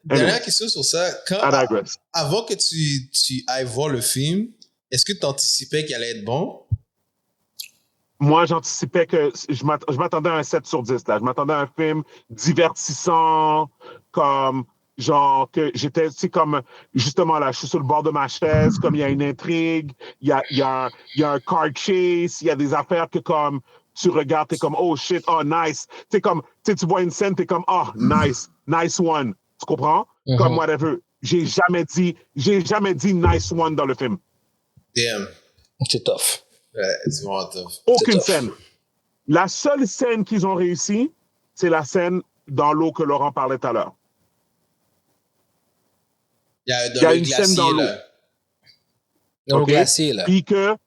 Dernière question sur ça. Avant que tu ailles voir le film, est-ce que tu anticipais qu'il allait être bon? Moi, j'anticipais que je m'attendais à un 7 sur 10. Là. Je m'attendais à un film divertissant, comme genre que j'étais, tu sais, comme justement là, je suis sur le bord de ma chaise, comme il y a une intrigue, il y a un car chase, il y a des affaires que comme tu regardes, t'es comme oh shit, oh nice. Tu sais, comme tu vois une scène, t'es comme oh nice one. Tu comprends? Comme whatever. J'ai jamais dit nice one dans le film. Damn. C'est tough. Ouais, c'est vraiment tough. Aucune scène. La seule scène qu'ils ont réussi, c'est la scène dans l'eau que Laurent parlait tout à l'heure. Il y a une scène dans l'eau. Dans l'eau glacée, là. Puis que,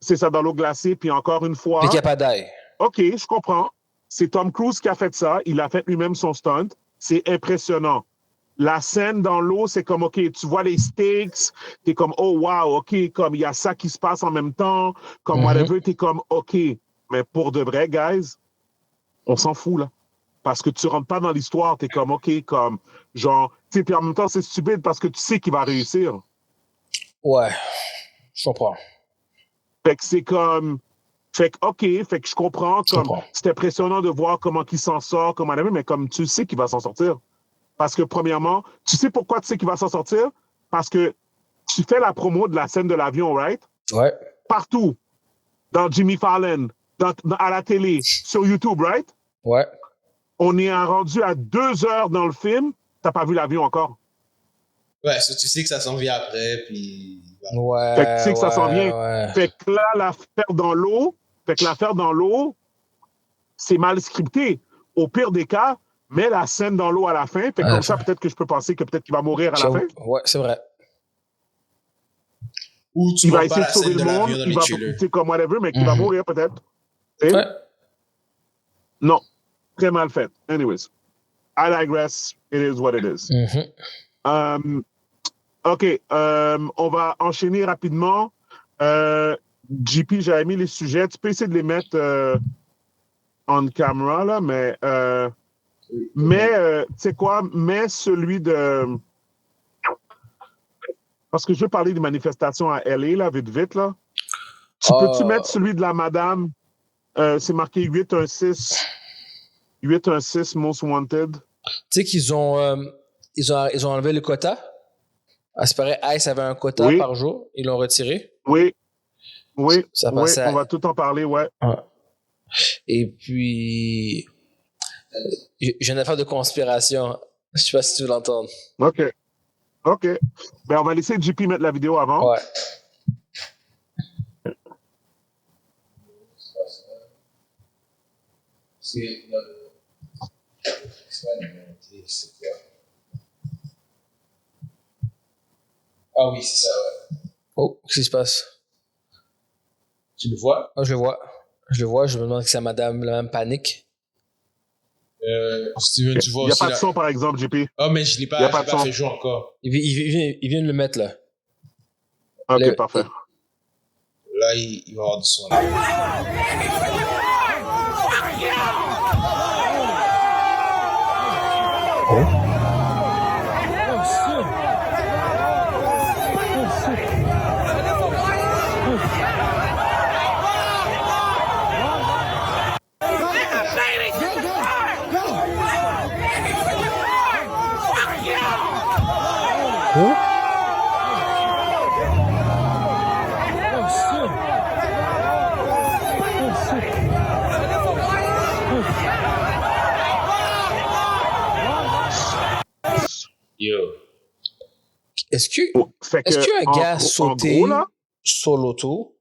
c'est ça, dans l'eau glacée, puis encore une fois... Puis qu'il n'y a pas d'ail. OK, je comprends. C'est Tom Cruise qui a fait ça. Il a fait lui-même son stunt. C'est impressionnant. La scène dans l'eau, c'est comme, OK, tu vois les stakes, t'es comme, oh, wow, OK, comme il y a ça qui se passe en même temps, comme whatever, t'es comme, OK. Mais pour de vrai, guys, on s'en fout, là. Parce que tu rentres pas dans l'histoire, t'es comme, OK, comme, genre, tu sais, puis en même temps, c'est stupide parce que tu sais qu'il va réussir. Ouais, je comprends. Fait que c'est comme, fait que, OK, fait que je comprends, comme, c'est impressionnant de voir comment il s'en sort, comme whatever, mais comme tu sais qu'il va s'en sortir. Parce que, premièrement, tu sais pourquoi tu sais qu'il va s'en sortir? Parce que tu fais la promo de la scène de l'avion, right? Ouais. Partout. Dans Jimmy Fallon, à la télé, sur YouTube, right? Ouais. On est rendu à 2 heures dans le film, t'as pas vu l'avion encore. Ouais, ça, tu sais que ça s'en vient après, puis... Ouais, fait que tu sais que ça s'en vient. Ouais. Fait que là, l'affaire dans l'eau, c'est mal scripté. Au pire des cas, mets la scène dans l'eau à la fin, fait que comme ça, peut-être que je peux penser que peut-être qu'il va mourir à la fin. Ouais, c'est vrai. Ou tu il va montres pas essayer de la scène sauver de le monde, l'avion dans il les va, trailers. c'est comme whatever, mais qui va mourir peut-être. Tu sais? Ouais. Mais qui va mourir peut-être. Tu sais? Ouais. Non, très mal fait. Anyways, I digress. It is what it is. OK, on va enchaîner rapidement. JP, j'avais mis les sujets. Tu peux essayer de les mettre on camera, là, mais tu sais quoi? Mets celui de... Parce que je veux parler des manifestations à LA, là, vite, là. Peux-tu mettre celui de la madame? C'est marqué 816 Most Wanted. Tu sais qu'ils ont, ils ont enlevé le quota. À ce paraît, Ice avait un quota par jour. Ils l'ont retiré. Oui, Ça passait on va tout en parler, ouais. Et puis, j'ai une affaire de conspiration. Je sais pas si tu veux l'entendre. OK. Ben, on va laisser JP mettre la vidéo avant. Ouais. Ah oui, c'est ça, ouais. Oh, qu'est-ce qui se passe? Tu le vois? Ah, je le vois. Je me demande si c'est la même panique. Steven, tu vois Il n'y a aussi pas de son, par exemple, JP. Ah, mais je l'ai pas fait jouer encore. Il vient de le mettre, là. OK, parfait. Là, il va y avoir du son. Yo. Est-ce qu'il y a un gars sauté sur l'auto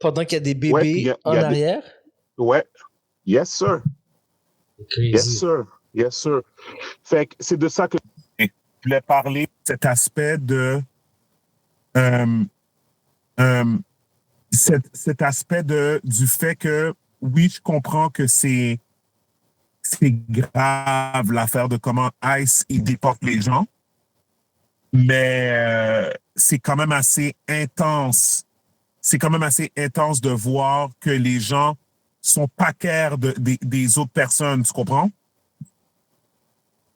pendant qu'il y a des bébés en arrière? Ouais. Yes, sir. Crazy. Yes, sir. Fait que c'est de ça que je voulais parler, cet aspect de... cet aspect du fait que, oui, je comprends que c'est grave l'affaire de comment ICE il déporte les gens, mais c'est quand même assez intense. C'est quand même assez intense de voir que les gens sont paquers des autres personnes, tu comprends?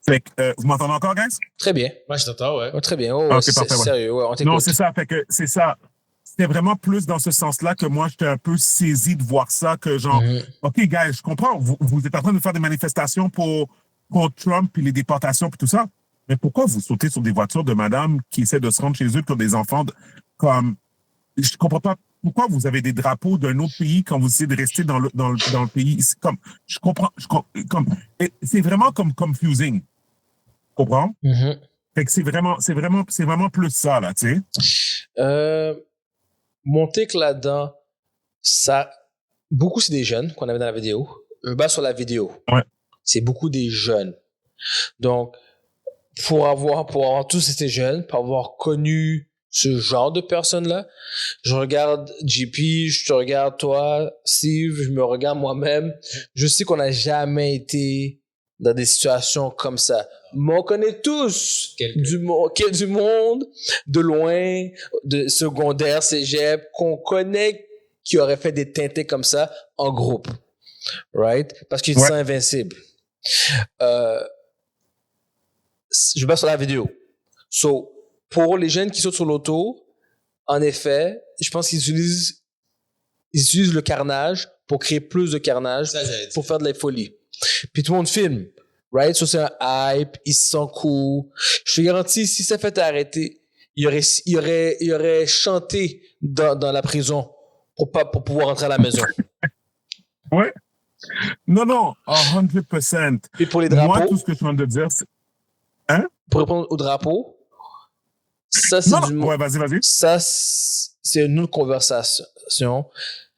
Fait que, vous m'entendez encore, guys? Très bien. Moi, je t'entends, ouais. Oh, très bien. Oh, okay, c'est parfait, sérieux, ouais, on t'écoute. Non, c'est ça. Fait que c'est ça. C'était vraiment plus dans ce sens-là que moi, j'étais un peu saisi de voir ça, que genre, OK, guys, je comprends, vous êtes en train de faire des manifestations contre Trump et les déportations et tout ça, mais pourquoi vous sautez sur des voitures de madame qui essaient de se rendre chez eux pour des enfants comme... Je comprends pas pourquoi vous avez des drapeaux d'un autre pays quand vous essayez de rester dans le pays. C'est comme, je comprends, c'est vraiment comme confusing. Tu comprends? Fait que c'est vraiment plus ça, là, tu sais. Mon take là-dedans, ça, beaucoup c'est des jeunes qu'on avait dans la vidéo. Je base sur la vidéo. Ouais. C'est beaucoup des jeunes. Donc, pour avoir tous ces jeunes, pour avoir connu ce genre de personnes-là, je regarde JP, je te regarde toi, Steve, je me regarde moi-même. Je sais qu'on n'a jamais été dans des situations comme ça. Mais on connaît tous du monde, de loin, de secondaire, cégep, qu'on connaît qui aurait fait des teintés comme ça en groupe. Right? Parce qu'ils sont invincibles. Je base sur la vidéo. So, pour les jeunes qui sautent sur l'auto, en effet, je pense qu'ils utilisent le carnage pour créer plus de carnage, pour faire de la folie. Puis tout le monde filme, right? So c'est un hype, ils se sentent cool. Je te garantis, si ça fait arrêter, il aurait chanté dans la prison pour pouvoir rentrer à la maison. Ouais. Non, 100%. Puis pour les drapeaux. Moi, tout ce que je viens de dire, c'est... Hein? Pour répondre aux drapeaux, ça, c'est ouais, vas-y. Ça, c'est une autre conversation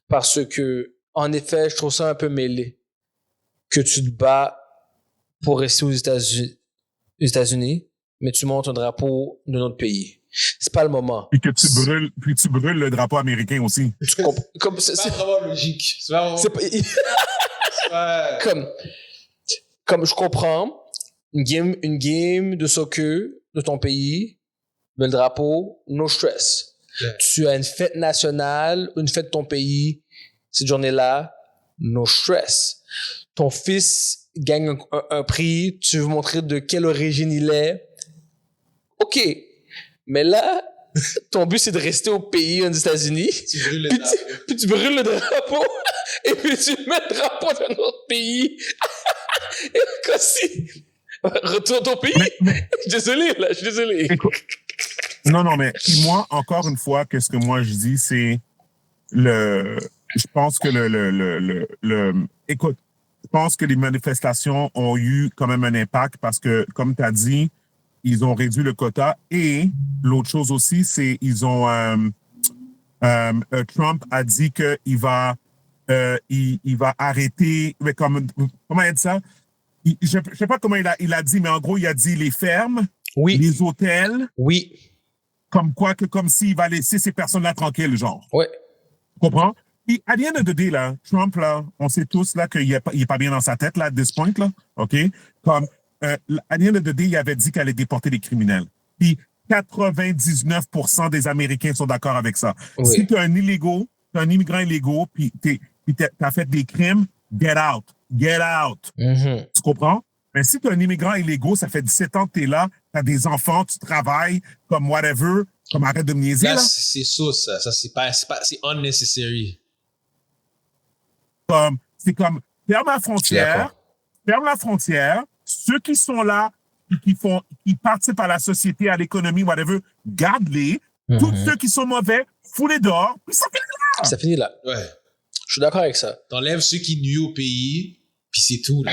parce que, en effet, je trouve ça un peu mêlé. Que tu te bats pour rester aux États-Unis, mais tu montes un drapeau d'un autre pays. C'est pas le moment. Puis puis tu brûles le drapeau américain aussi. Comme, C'est pas vraiment logique. C'est pas vraiment... c'est pas- c'est pas- comme je comprends, une game de soccer de ton pays, mais le drapeau, no stress. Yeah. Tu as une fête nationale, une fête de ton pays, cette journée-là, no stress. Ton fils gagne un prix, tu veux montrer de quelle origine il est. OK. Mais là, ton but, c'est de rester au pays, aux États-Unis. Tu brûles le Puis drapeau. puis tu brûles le drapeau et puis tu mets le drapeau d'un autre pays. Et comme si... Retourne ton pays. Je suis désolé, là, je suis désolé. Non, mais puis moi, encore une fois, qu'est-ce que moi je dis, c'est je pense que écoute, je pense que les manifestations ont eu quand même un impact parce que, comme tu as dit, ils ont réduit le quota et l'autre chose aussi, c'est ils ont Trump a dit que il va arrêter, mais comment il a dit ça? Je sais pas comment il a dit, mais en gros, il a dit les fermes, Oui, les hôtels, oui, comme s'il va laisser ces personnes-là tranquilles, genre. ouais. Tu comprends? Puis, à the end of the day, là, Trump, là, on sait tous, là, qu'il est pas bien dans sa tête, là, à this point, là. OK? Comme, à the end of the day, il avait dit qu'il allait déporter les criminels. Puis, 99% des Américains sont d'accord avec ça. Oui. Si tu es un immigrant illégaux, puis t'as fait des crimes, get out. Get out. Mhm. Tu comprends? Mais si tu es un immigrant illégaux, ça fait 17 ans que tu es là, tu as des enfants, tu travailles, comme whatever, comme arrête de me niaiser, Là, là. c'est sauce, ça. Ça, c'est unnecessary. C'est comme, ferme la frontière, ceux qui sont là, qui participent à la société, à l'économie, whatever, garde-les. Mhm. Tous ceux qui sont mauvais, fous-les dehors, puis ça fait Ça finit là. Ouais. Je suis d'accord avec ça. T'enlèves ceux qui nuisent au pays, puis c'est tout, là.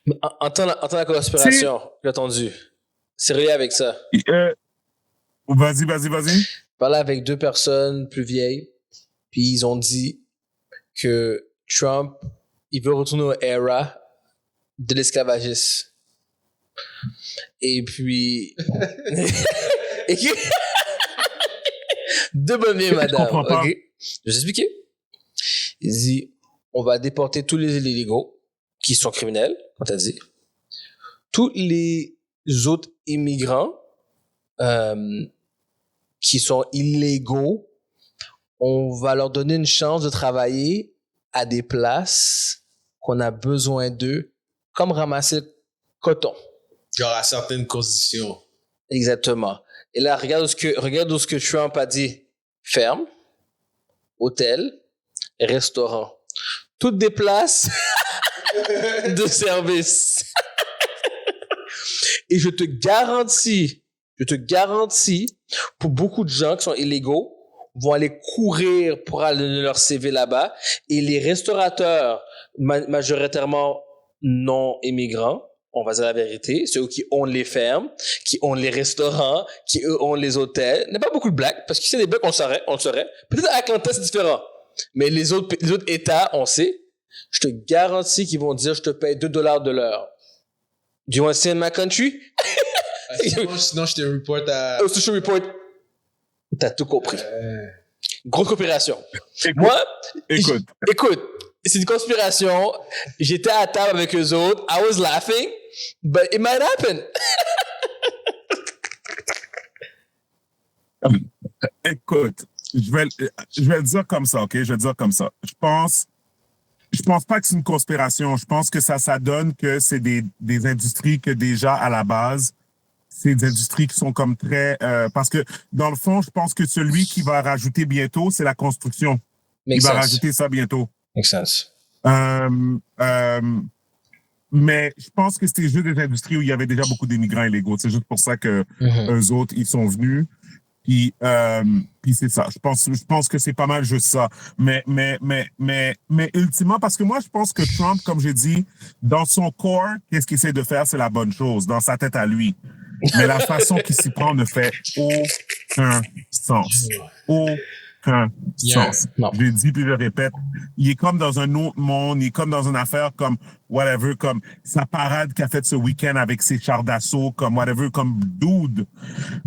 Mais entends la conspiration, j'ai entendu. Sérieux avec ça. Vas-y. Je parlais avec 2 personnes plus vieilles, puis ils ont dit que Trump, il veut retourner au era de l'esclavagisme. Et puis... Et que... De bonne vieille madame. comprends pas. Ok? Je vais t'expliquer. Il dit, on va déporter tous les illégaux qui sont criminels, comme tu as dit. Tous les autres immigrants qui sont illégaux, on va leur donner une chance de travailler à des places qu'on a besoin d'eux, comme ramasser le coton. Genre à certaines conditions. Exactement. Et là, regarde ce que Trump a dit. Ferme, hôtel, restaurant. Toutes des places de service. Et je te garantis, pour beaucoup de gens qui sont illégaux, vont aller courir pour aller donner leur CV là-bas. Et les restaurateurs, majoritairement non immigrants, on va dire la vérité, ceux qui ont les fermes, qui ont les restaurants, qui eux ont les hôtels. Il n'y a pas beaucoup de blacks, parce qu'ici, des blacks, on le saurait. Peut-être à Atlanta, c'est différent. Mais les autres États, on sait. Je te garantis qu'ils vont dire, je te paye $2 de l'heure. Do you want to stay in my country? Sinon, je te report à... Social report. T'as tout compris. Grosse coopération. Moi, écoute, c'est une conspiration. J'étais à table avec eux autres. I was laughing, but it might happen. Écoute, je vais le dire comme ça, OK? Je vais le dire comme ça. Je pense pas que c'est une conspiration. Je pense que ça donne que c'est des industries que déjà, à la base, c'est des industries qui sont comme très... parce que, dans le fond, je pense que celui qui va rajouter bientôt, c'est la construction. Il va rajouter ça bientôt. Makes sense. Mais je pense que c'était juste des industries où il y avait déjà beaucoup d'immigrants illégaux. C'est juste pour ça que eux autres, ils sont venus. Puis c'est ça. Je pense que c'est pas mal juste ça. Mais ultimement, parce que moi, je pense que Trump, comme j'ai dit, dans son corps, qu'est-ce qu'il essaie de faire, c'est la bonne chose, dans sa tête à lui. Mais la façon qu'il s'y prend ne fait aucun sens. aucun sens. Non. Je le dis puis je le répète. Il est comme dans un autre monde, il est comme dans une affaire comme whatever, comme sa parade qu'il a faite ce week-end avec ses chars d'assaut, comme whatever, comme dude.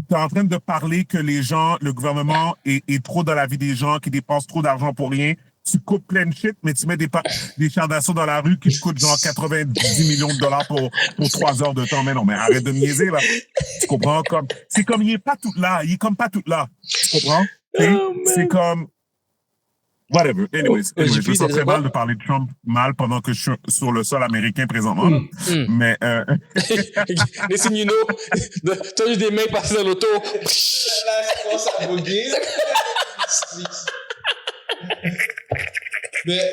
T'es en train de parler que les gens, le gouvernement est trop dans la vie des gens, qui dépensent trop d'argent pour rien. Tu coupes plein de shit, mais tu mets des chars d'assaut dans la rue qui te coûtent genre 90 millions de dollars pour 3 heures de temps. Mais non, mais arrête de me niaiser, là. Tu comprends? C'est comme, il est pas tout là. Il est comme pas tout là. Tu comprends? C'est comme, whatever. Anyways, je me sens très mal de parler de Trump mal pendant que je suis sur le sol américain présentement. Mais, Next thing you know, t'as juste des mains passées dans l'auto. Là, je commence à voguer. Mais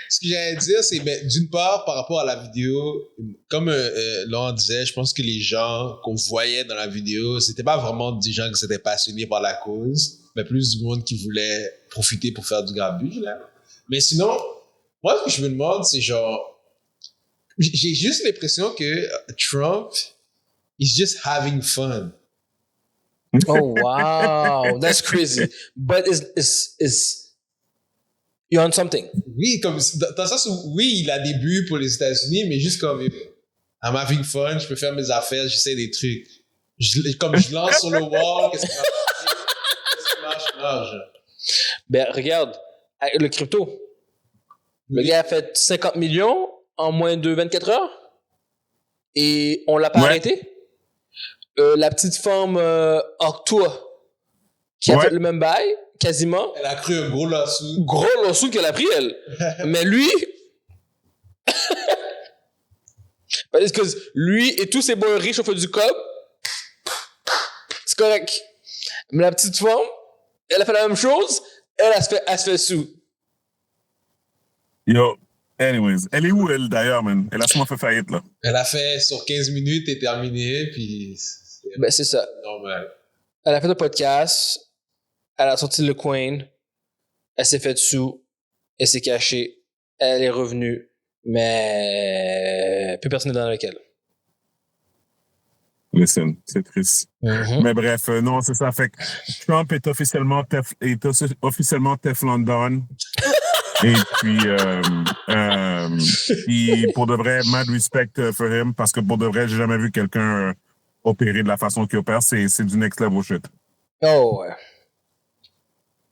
ce que j'allais dire, c'est d'une part, par rapport à la vidéo, comme Laurent disait, je pense que les gens qu'on voyait dans la vidéo, c'était pas vraiment des gens qui s'étaient passionnés par la cause, mais plus du monde qui voulait profiter pour faire du grabuge, là. Mais sinon, moi, ce que je me demande, c'est genre, j'ai juste l'impression que Trump is just having fun. Oh, wow. That's crazy. But you're on something. Oui, comme, dans le sens où, oui, il a des buts pour les États-Unis, mais juste comme, I'm having fun, je peux faire mes affaires, j'essaie des trucs. Comme je lance sur le wall, qu'est-ce qui marche? Ben, regarde, le crypto. Le gars a fait 50 millions en moins de 24 heures et on l'a pas arrêté. La petite femme Arctua qui a fait le même bail, quasiment. Elle a cru un gros lawsuit. Gros lawsuit qu'elle a pris, elle. Mais lui... Parce que lui et tous ces boys riches ont fait du cob. C'est correct. Mais la petite femme, elle a fait la même chose. Elle se fait sous. Yo, anyways. Elle est où, elle, d'ailleurs, man? Elle a sûrement fait faillite, là. Elle a fait sur 15 minutes et terminé, puis... C'est ça. Normal. Elle a fait un podcast. Elle a sorti le coin. Elle s'est fait sous. Elle s'est cachée. Elle est revenue. Mais plus personne n'est dans avec elle. Listen, c'est triste. Mais bref, non, c'est ça. Fait que Trump est officiellement Teflon Don. Et puis, pour de vrai, mad respect for him, parce que pour de vrai, j'ai jamais vu quelqu'un opérer de la façon qu'il opère. C'est du next level shit. Oh, ouais.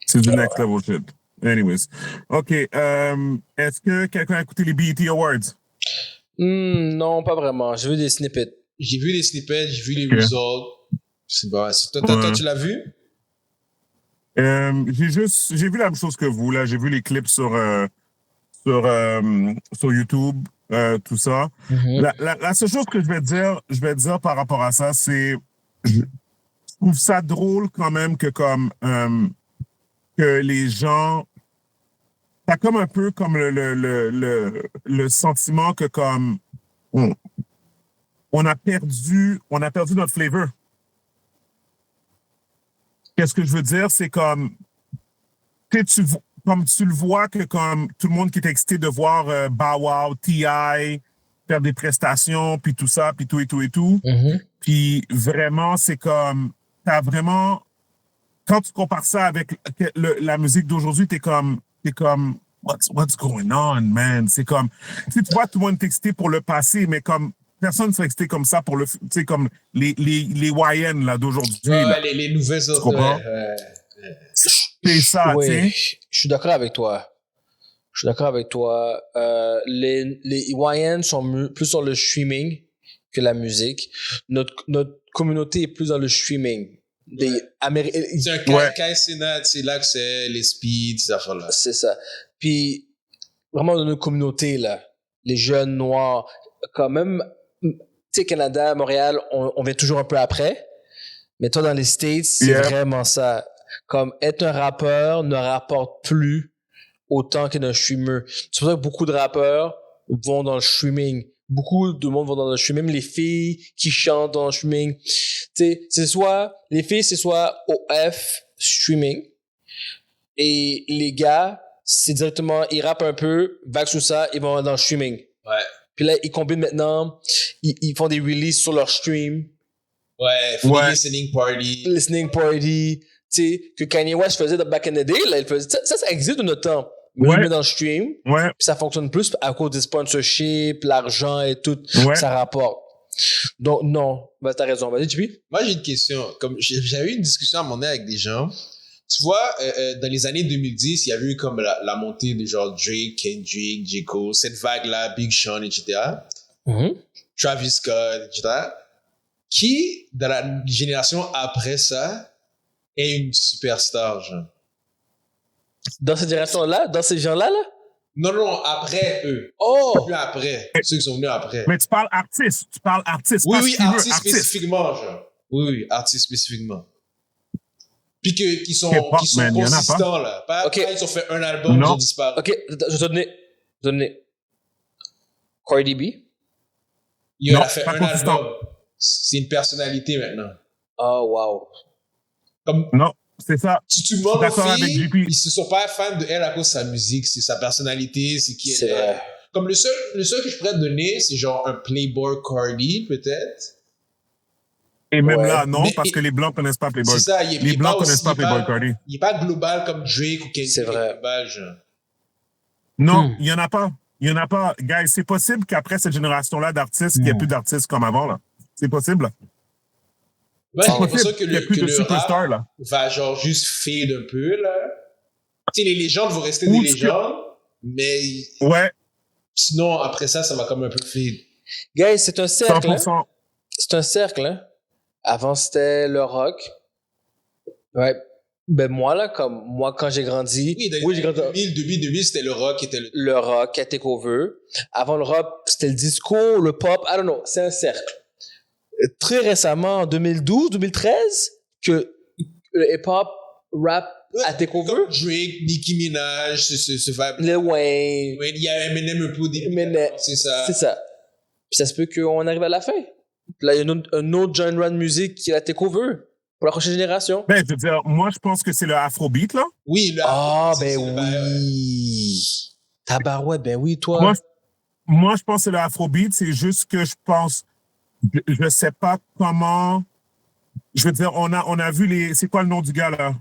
C'est du next level shit. Anyways. OK. Est-ce que quelqu'un a écouté les BET Awards? Non, pas vraiment. J'ai vu des snippets. J'ai vu les snippets, j'ai vu les results. C'est bon. Toi, tu l'as vu? J'ai vu la même chose que vous, là. J'ai vu les clips sur YouTube, tout ça. La seule chose que je vais dire par rapport à ça, c'est, je trouve ça drôle quand même que que les gens, t'as comme un peu comme le sentiment que comme on a perdu notre flavor. Qu'est-ce que je veux dire, c'est comme comme tu le vois que comme tout le monde qui est excité de voir Bow Wow, T.I. faire des prestations, puis tout ça, puis tout et tout. Puis vraiment, c'est comme, t'as vraiment, quand tu compares ça avec la musique d'aujourd'hui, t'es comme, what's going on, man? C'est comme, tu vois, tout le monde est excité pour le passé, mais comme, personne ne serait excité comme ça pour tu sais, comme les YN, là, d'aujourd'hui. Les nouvelles autres. Tu comprends? C'est ça, tu sais. Je suis d'accord avec toi. Les YN sont plus sur le streaming que la musique. Notre communauté est plus dans le streaming. C'est un Kai Sénat, c'est là que c'est les speeds, ces affaires-là. C'est ça. Puis, vraiment, dans notre communauté, là, les jeunes noirs, quand même, tu sais, Canada, Montréal, on vient toujours un peu après. Mais toi, dans les States, c'est vraiment ça. Comme être un rappeur ne rapporte plus autant qu'un streamer. C'est pour ça que beaucoup de rappeurs vont dans le streaming. Beaucoup de monde vont dans le streaming. Même les filles qui chantent dans le streaming. Tu sais, les filles, c'est soit OF streaming. Et les gars, c'est directement, ils rappent un peu, vaguent sur ça, ils vont dans le streaming. Ouais. Puis là, ils combinent maintenant, ils font des releases sur leur stream. Ouais, listening party. Listening party. tu sais, que Kanye West faisait de back in the day, là, il faisait, ça existe de notre temps. Mais Ouais. on le met dans le stream, Ouais. puis ça fonctionne plus à cause des sponsorships, l'argent et tout, Ouais. ça rapporte. Donc, non. Bah, t'as raison. Vas-y, JP. Moi, j'ai une question. Comme j'avais eu une discussion à un moment donné avec des gens. Tu vois, dans les années 2010, il y avait eu comme la montée de genre Drake, Kendrick, J. Cole, cette vague-là, Big Sean, etc. Travis Scott, etc. Qui, dans la génération après ça, est une superstar, genre? Dans cette direction-là, dans ces gens-là, là? Non, après eux. Oh! Plus après. Ceux qui sont venus après. Mais tu parles artiste. Oui, pas artistes artiste. spécifiquement, genre. Oui, artistes spécifiquement. Puis qui sont Hip-hop, man, y en a consistants, là. Pas ils ont fait un album, Non. ils ont disparu. Ok, je vais te donner. Cardi B. Il Non, a fait pas un consistant. album. C'est une personnalité maintenant. Oh, wow. Comme Non, c'est ça. si tu Je suis demandes aux d'accord avec filles, JP. ils se sont pas fans de elle à cause de sa musique, c'est sa personnalité, c'est qui C'est elle est. vrai. Comme le seul que je pourrais te donner, c'est genre un Playboy Cardi, peut-être. Et même Ouais. là, non, Mais- parce que les Blancs connaissent pas Playboy. C'est ça, Les Blancs connaissent pas Playboy Cardi. Il est pas global comme Drake ou Kendrick. C'est vrai. Global, genre. Non, il y en a pas. Il y en a pas. Guys, c'est possible qu'après cette génération-là d'artistes, il n'y ait plus d'artistes comme avant, là. C'est possible. Ouais, j'ai l'impression que Il n'y a le, plus que de le superstars, rap là. va genre juste fade un peu, là. Tu sais, les légendes vont rester Ou des tu peux- légendes, mais Ouais, sinon, après ça va comme un peu fade. Guys, c'est un cercle, hein? 100%. C'est un cercle, hein? Avant, c'était le rock. Ouais. Ben, moi, là, comme moi, quand j'ai grandi, Oui, dans les j'ai années grandi. 2000, c'était le rock qui était le... Le rock, a take over. Avant le rock, c'était le disco, le pop, I don't know. C'est un cercle. Très récemment, en 2012, 2013, que le hip-hop, rap, a take over. Comme Drake, Nicki Minaj, ce vibe. Lil Wayne. Ouais, il y a Eminem un peu au début. Eminem. C'est ça. C'est ça. Puis ça se peut qu'on arrive à la fin. Puis là, il y a un autre genre de musique qui a take over pour la prochaine génération. Ben, je veux dire, moi, je pense que c'est le Afrobeat, là. Oui, le Ah, c'est- ben c'est le vibe. oui. Tabarouette, ben oui, toi. Moi, je pense que c'est le Afrobeat. C'est juste que je pense, je sais pas comment. Je veux dire, on a vu les. C'est quoi le nom du gars, là?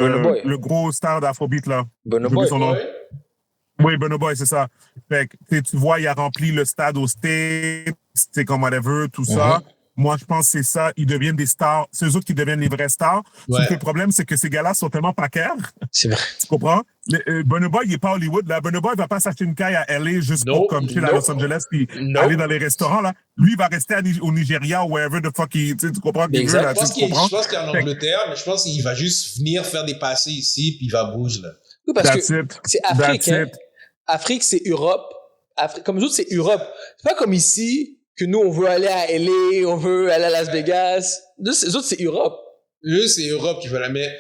Burna Boy. Le gros star d'Afrobeat, là. Burna J'ai oublié Boy. son nom. Ouais. Oui, Burna Boy, c'est ça. Fait que, tu vois, il a rempli le stade au States, c'est comme whatever, tout ça. Moi, je pense que c'est ça. Ils deviennent des stars. C'est eux autres qui deviennent les vrais stars. Ouais. Sauf que le problème, c'est que ces gars-là sont tellement paquers. C'est vrai. Tu comprends? Burna Boy, il est pas Hollywood, là. Burna Boy, il va pas s'acheter une caille à LA juste Non, pour comme chill à non. Los Angeles puis Non. aller dans les restaurants, là. Lui, il va rester au Nigeria ou wherever the fuck tu comprends qu'il veut, Exact. là. Je pense Tu comprends? qu'il est en Angleterre, mais je pense qu'il va juste venir faire des passés ici, puis il va bouger, là. Oui, parce That's que it. c'est Afrique, That's hein. it. Afrique, c'est Europe. Comme les autres, c'est Europe. C'est pas comme ici, que nous, on veut aller à LA, on veut aller à Las Vegas. Les autres, c'est Europe. Eux, c'est Europe qui veut la mettre.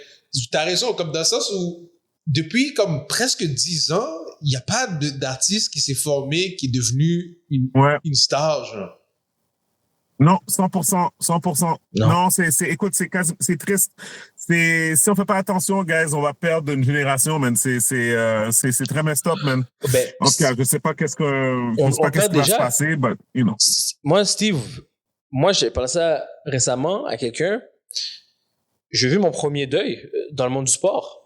T'as raison, comme dans le sens où, depuis comme presque 10 ans, il n'y a pas d'artiste qui s'est formé, qui est devenu Ouais. une star, genre. Non, 100%, 100%. Non. Non, écoute, c'est triste. Si on fait pas attention, guys, on va perdre une génération, man. C'est très messed up, man. Ben, En tout cas, je sais pas qu'est-ce On qui va perd se déjà. passer, but, you know. moi, Steve, j'ai parlé ça récemment à quelqu'un. J'ai vu mon premier deuil dans le monde du sport.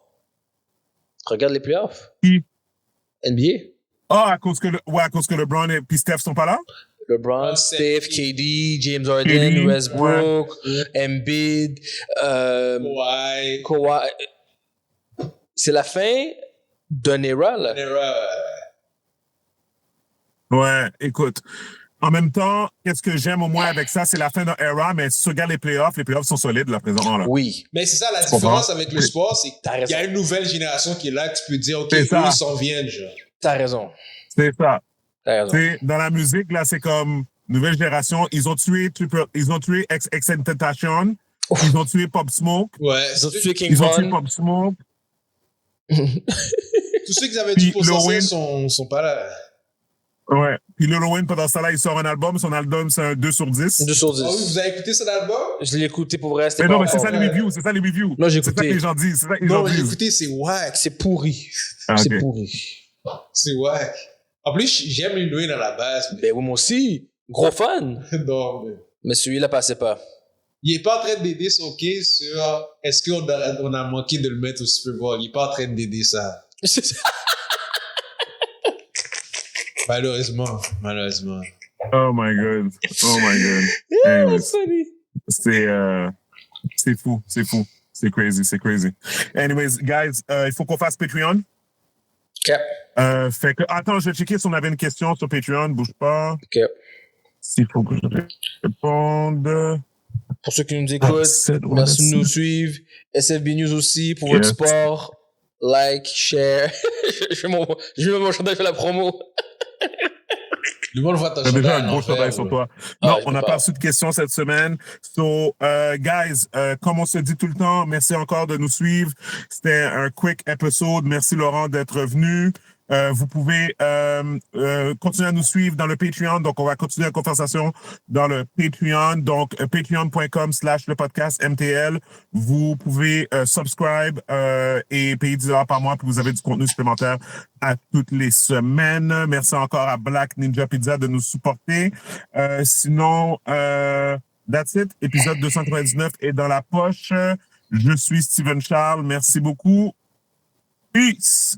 Regarde les playoffs. Qui? NBA. Ah, à cause que LeBron et puis Steph sont pas là? LeBron, Steph, KD, James Harden, KD, Westbrook, Embiid, Ouais. Kawhi. C'est la fin d'une era, là. Ouais, écoute. En même temps, qu'est-ce que j'aime au moins avec ça, c'est la fin d'un era, mais si tu regardes les playoffs sont solides, là, présentement, là. Oui, Mais c'est ça, la comprends? différence avec le sport, c'est T'as qu'il raison. y a une nouvelle génération qui est là, que tu peux dire, OK, C'est eux, ça. ils s'en viennent, genre. t'as raison. C'est ça. T'as raison. Tu sais, dans la musique, là, c'est comme nouvelle génération. Ils ont tué XXXTentacion. Ils ont tué Pop Smoke. Ouais. Ils ont tué King Ils ont tué Von. Pop Smoke. Tous ceux qui avaient Puis du potentiel Lil sont pas là. Ouais. Puis Lil Wayne, pendant ce temps-là, il sort un album. Son album, c'est un 2 sur 10. 2 sur 10. Ah oui, vous avez écouté cet album? Je l'ai écouté pour vrai. c'était Mais pas non, mais c'est encore- ça les reviews. C'est ça les reviews. Non, j'ai C'est ça écouté. que les gens disent. C'est ça que les Non, gens j'ai disent. écouté, c'est whack. C'est pourri. Ah, C'est ok. pourri. C'est whack. En plus, j'aime Lil Wayne à la base. Ben oui, moi aussi. Gros fan. Mais... non, mais... Mais celui-là passait pas. il est pas en train d'aider son case sur est-ce qu'on a manqué de le mettre au Super Bowl. Il est pas en train d'aider ça. C'est ça. Malheureusement. Oh my God. Yeah, Anyways, that's funny. c'est fou. C'est crazy. Anyways, guys, il faut qu'on fasse Patreon. OK. Fait que, attends, je vais checker si on avait une question sur Patreon. Bouge pas. OK. S'il faut que je réponde. Pour ceux qui nous écoutent, merci de nous suivre. SFB News aussi pour votre sport. Like, share. je vais mon chandail faire la promo. Le monde voit ton T'as chandail. déjà un gros chandail sur toi. Non, on n'a pas reçu de questions cette semaine. So, guys, comme on se dit tout le temps, merci encore de nous suivre. C'était un quick episode. Merci Laurent d'être venu. Vous pouvez continuer à nous suivre dans le Patreon. Donc, on va continuer la conversation dans le Patreon. Donc, patreon.com/le podcast MTL. Vous pouvez subscribe et payer $10 par mois, puis vous avez du contenu supplémentaire à toutes les semaines. Merci encore à Black Ninja Pizza de nous supporter. Sinon, that's it. Épisode 299 est dans la poche. Je suis Steven Charles. Merci beaucoup. Peace!